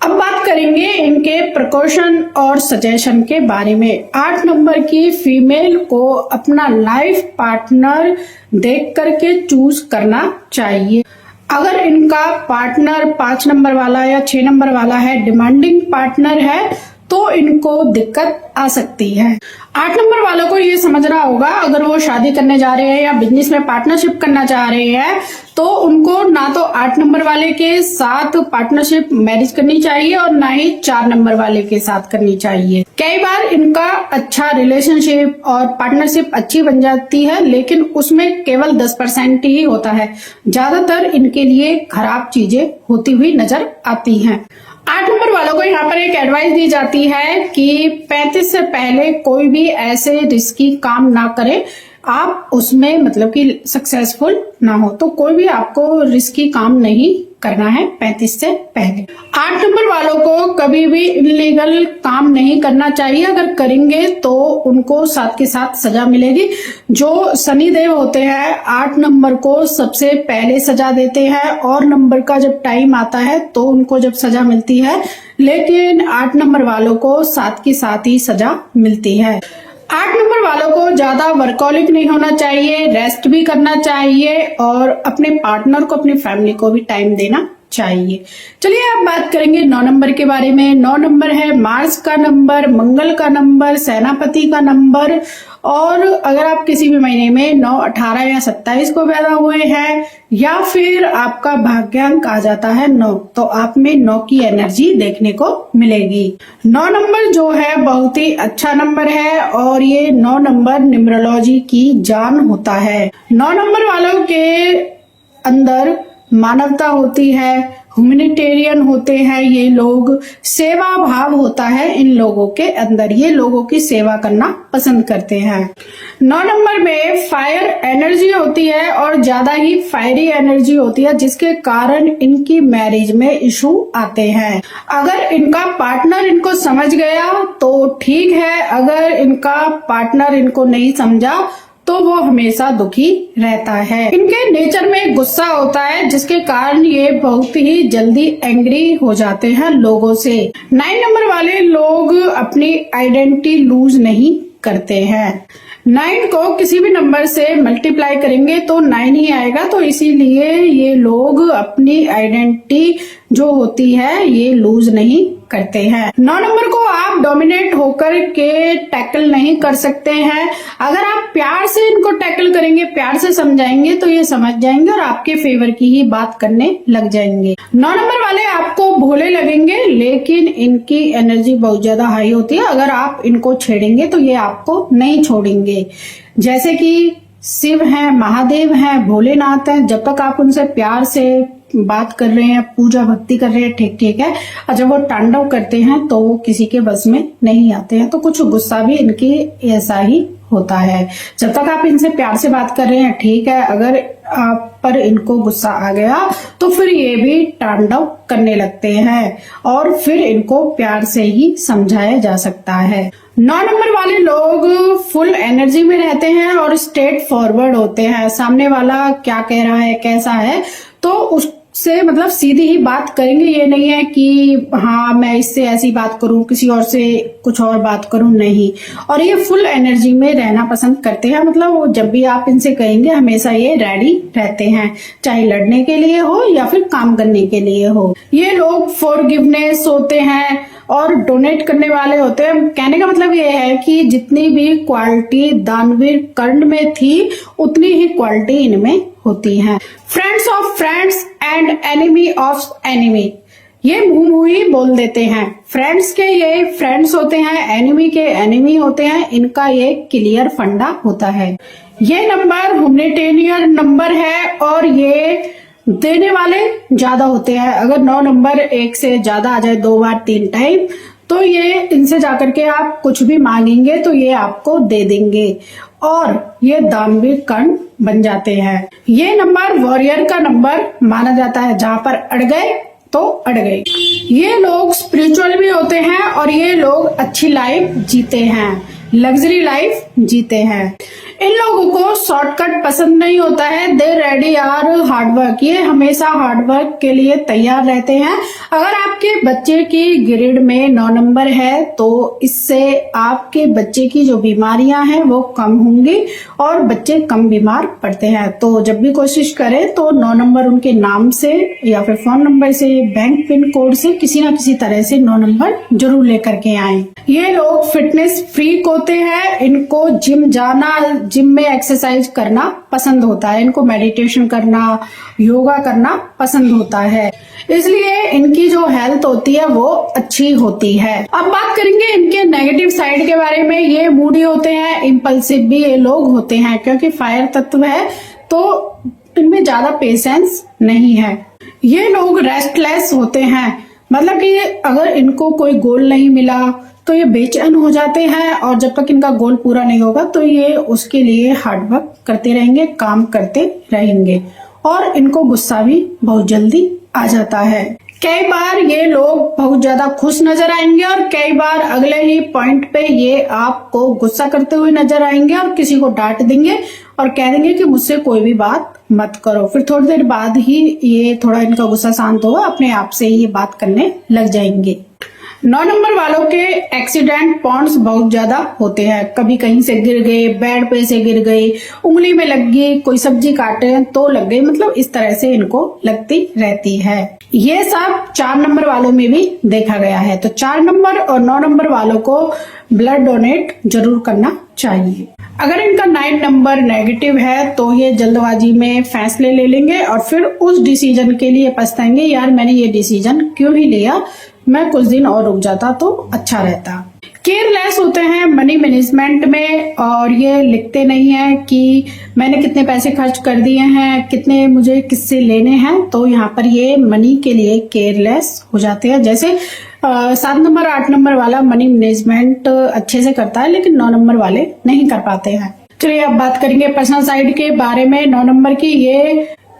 अब बात करेंगे इनके प्रिकॉशन और सजेशन के बारे में। 8 नंबर की फीमेल को अपना लाइफ पार्टनर देख करके चूज करना चाहिए। अगर इनका पार्टनर 5 नंबर वाला या 6 नंबर वाला है, डिमांडिंग पार्टनर है, तो इनको दिक्कत आ सकती है। 8 नंबर वालों को ये समझना होगा, अगर वो शादी करने जा रहे हैं या बिजनेस में पार्टनरशिप करना चाह रहे हैं तो उनको ना तो 8 नंबर वाले के साथ पार्टनरशिप मैरिज करनी चाहिए और ना ही 4 नंबर वाले के साथ करनी चाहिए। कई बार इनका अच्छा रिलेशनशिप और पार्टनरशिप अच्छी बन जाती है, लेकिन उसमें केवल 10% ही होता है। ज्यादातर इनके लिए खराब चीजें होती हुई नजर आती हैं। 8 नंबर वालों को यहाँ पर एक एडवाइस दी जाती है कि 35 से पहले कोई भी ऐसे रिस्की काम ना करें, आप उसमें मतलब कि सक्सेसफुल ना हो। तो कोई भी आपको रिस्की काम नहीं करना है 35 से पहले। 8 नंबर वालों को कभी भी इलीगल काम नहीं करना चाहिए, अगर करेंगे तो उनको साथ के साथ सजा मिलेगी। जो शनिदेव होते हैं 8 नंबर को सबसे पहले सजा देते हैं और नंबर का जब टाइम आता है तो उनको जब सजा मिलती है, लेकिन 8 नंबर वालों को साथ के साथ ही सजा मिलती है। 8 नंबर वालों को ज्यादा वर्कहोलिक नहीं होना चाहिए, रेस्ट भी करना चाहिए और अपने पार्टनर को, अपनी फैमिली को भी टाइम देना चाहिए। चलिए अब बात करेंगे 9 नंबर के बारे में। 9 नंबर है मार्स का नंबर, मंगल का नंबर, सेनापति का नंबर। और अगर आप किसी भी महीने में 9, 18 या 27 को पैदा हुए हैं या फिर आपका भाग्यांक आ जाता है 9, तो आप में 9 की एनर्जी देखने को मिलेगी। 9 नंबर जो है बहुत ही अच्छा नंबर है और ये 9 नंबर न्यूमरोलॉजी की जान होता है। 9 नंबर वालों के अंदर मानवता होती है, ह्यूमैनिटेरियन होते हैं ये लोग, सेवा भाव होता है इन लोगों के अंदर, ये लोगों की सेवा करना पसंद करते हैं। 9 नंबर में फायर एनर्जी होती है और ज्यादा ही फायरी एनर्जी होती है, जिसके कारण इनकी मैरिज में इशू आते हैं। अगर इनका पार्टनर इनको समझ गया तो ठीक है, अगर इनका पार्टनर इनको नहीं समझा तो वो हमेशा दुखी रहता है। इनके नेचर में गुस्सा होता है, जिसके कारण ये बहुत ही जल्दी एंग्री हो जाते हैं लोगों से। 9 नंबर वाले लोग अपनी आइडेंटिटी लूज नहीं करते हैं। 9 को किसी भी नंबर से मल्टीप्लाई करेंगे तो 9 ही आएगा, तो इसीलिए ये लोग अपनी आइडेंटिटी जो होती है ये लूज नहीं करते हैं। 9 नंबर को आप डोमिनेट होकर के टैकल नहीं कर सकते हैं। अगर आप प्यार से इनको टैकल करेंगे, प्यार से समझाएंगे तो ये समझ जाएंगे और आपके फेवर की ही बात करने लग जाएंगे। 9 नंबर वाले आपको भोले लगेंगे, लेकिन इनकी एनर्जी बहुत ज्यादा हाई होती है। अगर आप इनको छेड़ेंगे तो ये आपको नहीं छोड़ेंगे। जैसे कि शिव हैं, महादेव हैं, भोलेनाथ हैं, जब तक आप उनसे प्यार से बात कर रहे हैं, पूजा भक्ति कर रहे हैं, ठीक है। और जब वो तांडव करते हैं तो वो किसी के बस में नहीं आते हैं। तो कुछ गुस्सा भी इनकी ऐसा ही होता है। जब तक आप इनसे प्यार से बात कर रहे हैं ठीक है, अगर आप पर इनको गुस्सा आ गया तो फिर ये भी तांडव करने लगते हैं और फिर इनको प्यार से ही समझाया जा सकता है। 9 नंबर वाले लोग फुल एनर्जी में रहते हैं और स्ट्रेट फॉरवर्ड होते हैं। सामने वाला क्या कह रहा है, कैसा है, तो उस से मतलब सीधी ही बात करेंगे। ये नहीं है कि हाँ मैं इससे ऐसी बात करूं, किसी और से कुछ और बात करूं, नहीं। और ये फुल एनर्जी में रहना पसंद करते हैं, मतलब वो जब भी आप इनसे कहेंगे हमेशा ये रेडी रहते हैं, चाहे लड़ने के लिए हो या फिर काम करने के लिए हो। ये लोग फॉरगिवनेस होते हैं और डोनेट करने वाले होते हैं। कहने का मतलब ये है कि जितनी भी क्वालिटी दानवीर कर्ण में थी उतनी ही क्वालिटी इनमें होती है। Friends of friends and enemy of enemy, ये मुंह ही बोल देते हैं। फ्रेंड्स के ये फ्रेंड्स होते हैं, एनिमी के एनिमी होते हैं। इनका ये क्लियर फंडा होता है। ये नंबर ह्यूमैनिटेरियन नंबर है और ये देने वाले ज्यादा होते हैं। अगर 9 नंबर 1 से ज्यादा आ जाए 2 बार 3 टाइम, तो ये इनसे जाकर के आप कुछ भी मांगेंगे तो ये आपको दे देंगे और ये दानवीर कर्ण बन जाते हैं। ये नंबर वॉरियर का नंबर माना जाता है, जहां पर अड़ गए तो अड़ गए। ये लोग स्पिरिचुअल भी होते हैं और ये लोग अच्छी लाइफ जीते हैं, लग्जरी लाइफ जीते हैं। इन लोगों को शॉर्टकट पसंद नहीं होता है। दे रेडी आर हार्डवर्क, ये हमेशा हार्डवर्क के लिए तैयार रहते हैं। अगर आपके बच्चे की ग्रेड में 9 नंबर है तो इससे आपके बच्चे की जो बीमारियां हैं वो कम होंगी और बच्चे कम बीमार पड़ते हैं। तो जब भी कोशिश करें तो 9 नंबर उनके नाम से या फिर फोन नंबर से, बैंक पिन कोड से, किसी ना किसी तरह से 9 नंबर जरूर लेकर के आए। ये लोग फिटनेस फ्रीक होते हैं। इनको जिम जाना, जिम में एक्सरसाइज करना पसंद होता है। इनको मेडिटेशन करना, योगा करना पसंद होता है, इसलिए इनकी जो हेल्थ होती है वो अच्छी होती है। अब बात करेंगे इनके नेगेटिव साइड के बारे में। ये मूडी होते हैं, इम्पल्सिव भी ये लोग होते हैं, क्योंकि फायर तत्व है तो इनमें ज्यादा पेशेंस नहीं है। ये लोग रेस्टलेस होते हैं, मतलब कि अगर इनको कोई गोल नहीं मिला तो ये बेचैन हो जाते हैं और जब तक इनका गोल पूरा नहीं होगा तो ये उसके लिए हार्डवर्क करते रहेंगे, काम करते रहेंगे। और इनको गुस्सा भी बहुत जल्दी आ जाता है। कई बार ये लोग बहुत ज्यादा खुश नजर आएंगे और कई बार अगले ही पॉइंट पे ये आपको गुस्सा करते हुए नजर आएंगे और किसी को डांट देंगे और कह देंगे कि मुझसे कोई भी बात मत करो। फिर थोड़ी देर बाद ही ये थोड़ा इनका गुस्सा शांत होगा, अपने आप से ये बात करने लग जाएंगे। 9 नंबर वालों के एक्सीडेंट पॉइंट्स बहुत ज्यादा होते हैं। कभी कहीं से गिर गए, बेड पे से गिर गए, उंगली में लग गई, कोई सब्जी काटे तो लग गई, मतलब इस तरह से इनको लगती रहती है। ये सब 4 नंबर वालों में भी देखा गया है। तो 4 नंबर और 9 नंबर वालों को ब्लड डोनेट जरूर करना चाहिए। अगर इनका 9 नंबर नेगेटिव है तो ये जल्दबाजी में फैसले ले लेंगे और फिर उस डिसीजन के लिए पछताएंगे, यार मैंने ये डिसीजन क्यों ही लिया, मैं कुछ दिन और रुक जाता तो अच्छा रहता। केयरलेस होते हैं मनी मैनेजमेंट में और ये लिखते नहीं है कि मैंने कितने पैसे खर्च कर दिए हैं, कितने मुझे किससे लेने हैं। तो यहाँ पर ये मनी के लिए केयरलेस हो जाते हैं। जैसे 7 नंबर 8 नंबर वाला मनी मैनेजमेंट अच्छे से करता है, लेकिन 9 नंबर वाले नहीं कर पाते हैं। चलिए अब बात करेंगे पर्सनल साइड के बारे में 9 नंबर की।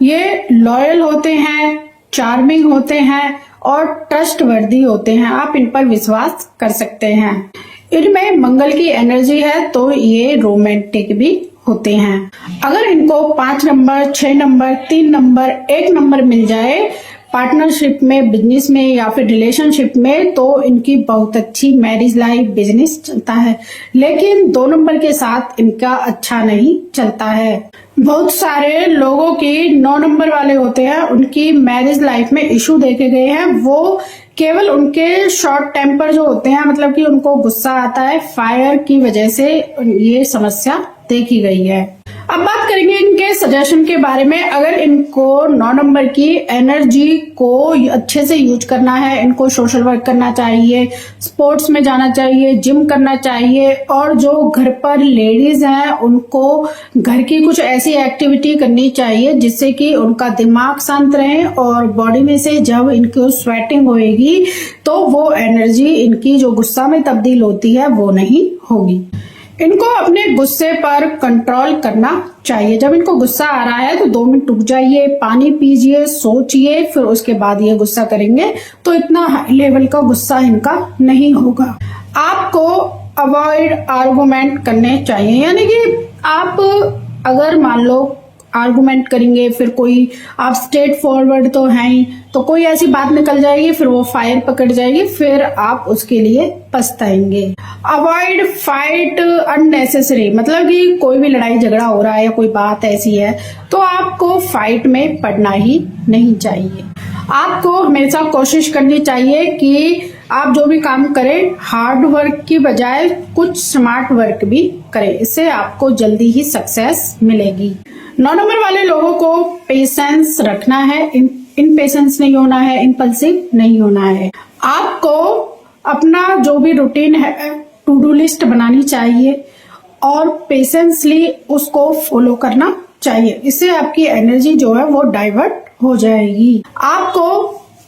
ये लॉयल होते हैं, चार्मिंग होते हैं और ट्रस्टवर्दी होते हैं। आप इन पर विश्वास कर सकते हैं। इनमें मंगल की एनर्जी है तो ये रोमांटिक भी होते हैं। अगर इनको 5 नंबर, 6 नंबर, 3 नंबर, 1 नंबर मिल जाए पार्टनरशिप में, बिजनेस में या फिर रिलेशनशिप में, तो इनकी बहुत अच्छी मैरिज लाइफ, बिजनेस चलता है। लेकिन 2 नंबर के साथ इनका अच्छा नहीं चलता है। बहुत सारे लोगों की 9 नंबर वाले होते हैं, उनकी मैरिज लाइफ में इशू देखे गए हैं। वो केवल उनके शॉर्ट टेम्पर जो होते हैं, मतलब कि उनको गुस्सा आता है, फायर की वजह से ये समस्या देखी गई है। अब बात करेंगे इनके सजेशन के बारे में। अगर इनको 9 नंबर की एनर्जी को अच्छे से यूज करना है, इनको सोशल वर्क करना चाहिए, स्पोर्ट्स में जाना चाहिए, जिम करना चाहिए और जो घर पर लेडीज हैं उनको घर की कुछ ऐसी एक्टिविटी करनी चाहिए जिससे कि उनका दिमाग शांत रहे और बॉडी में से जब इनको स्वेटिंग होएगी तो वो एनर्जी इनकी जो गुस्सा में तब्दील होती है वो नहीं होगी। इनको अपने गुस्से पर कंट्रोल करना चाहिए। जब इनको गुस्सा आ रहा है तो 2 मिनट रुक जाइए, पानी पीजिए, सोचिए, फिर उसके बाद ये गुस्सा करेंगे तो इतना हाई लेवल का गुस्सा इनका नहीं होगा। आपको अवॉइड आर्गुमेंट करने चाहिए, यानी कि आप अगर मान लो आर्गुमेंट करेंगे, फिर कोई आप स्ट्रेट फॉरवर्ड तो हैं ही, तो कोई ऐसी बात निकल जाएगी, फिर वो फायर पकड़ जाएगी, फिर आप उसके लिए पछताएंगे। अवॉइड फाइट अननेसेसरी, मतलब कि कोई भी लड़ाई झगड़ा हो रहा है या कोई बात ऐसी है तो आपको फाइट में पड़ना ही नहीं चाहिए। आपको हमेशा कोशिश करनी चाहिए कि आप जो भी काम करें हार्ड वर्क की बजाय कुछ स्मार्ट वर्क भी करें, इससे आपको जल्दी ही सक्सेस मिलेगी। 9 नंबर वाले लोगों को पेशेंस रखना है, इम्पेशेंस नहीं होना है, इम्पल्सिव नहीं होना है। आपको अपना जो भी रूटीन है टू डू लिस्ट बनानी चाहिए और पेशेंसली उसको फॉलो करना चाहिए, इससे आपकी एनर्जी जो है वो डाइवर्ट हो जाएगी। आपको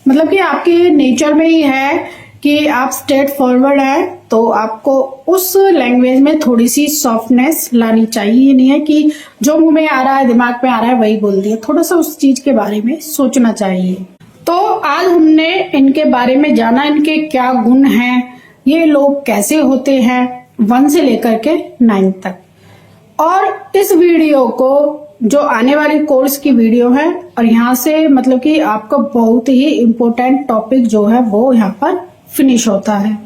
मतलब कि आपके नेचर में ही है कि आप स्ट्रेट फॉरवर्ड है, तो आपको उस लैंग्वेज में थोड़ी सी सॉफ्टनेस लानी चाहिए। ये नहीं है कि जो मुंह में आ रहा है दिमाग में आ रहा है वही बोल दिया, थोड़ा सा उस चीज के बारे में सोचना चाहिए। तो आज हमने इनके बारे में जाना, इनके क्या गुण हैं, ये लोग कैसे होते हैं 1 से लेकर के 9 तक। और इस वीडियो को जो आने वाली कोर्स की वीडियो है और यहाँ से मतलब कि आपका बहुत ही इम्पोर्टेंट टॉपिक जो है वो यहाँ पर फिनिश होता है।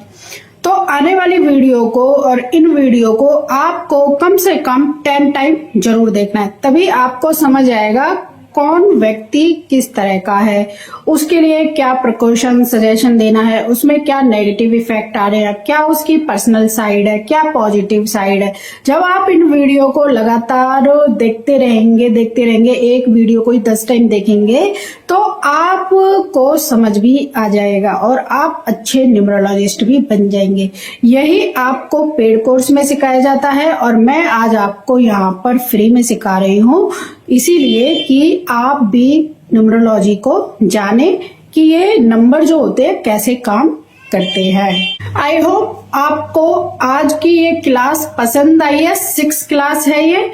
तो आने वाली वीडियो को और इन वीडियो को आपको कम से कम 10 टाइम जरूर देखना है, तभी आपको समझ आएगा कौन व्यक्ति किस तरह का है, उसके लिए क्या प्रिकॉशन सजेशन देना है, उसमें क्या नेगेटिव इफेक्ट आ रहे हैं, क्या उसकी पर्सनल साइड है, क्या पॉजिटिव साइड है। जब आप इन वीडियो को लगातार देखते रहेंगे, एक वीडियो को ही 10 टाइम देखेंगे तो आपको समझ भी आ जाएगा और आप अच्छे न्यूमरोलॉजिस्ट भी बन जाएंगे। यही आपको पेड कोर्स में सिखाया जाता है और मैं आज आपको यहाँ पर फ्री में सिखा रही हूँ, इसीलिए कि आप भी न्यूमरोलॉजी को जाने कि ये नंबर जो होते हैं कैसे काम करते हैं। आई होप आपको आज की ये क्लास पसंद आई है, 6 क्लास है ये।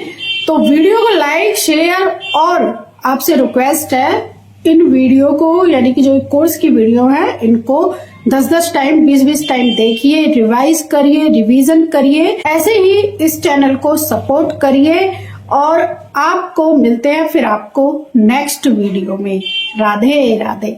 तो वीडियो को लाइक शेयर और आपसे रिक्वेस्ट है इन वीडियो को यानी कि जो कोर्स की वीडियो है इनको 10-10 टाइम 20-20 टाइम देखिए, रिवाइज करिए, रिवीजन करिए, ऐसे ही इस चैनल को सपोर्ट करिए और आपको मिलते हैं फिर आपको नेक्स्ट वीडियो में। राधे राधे।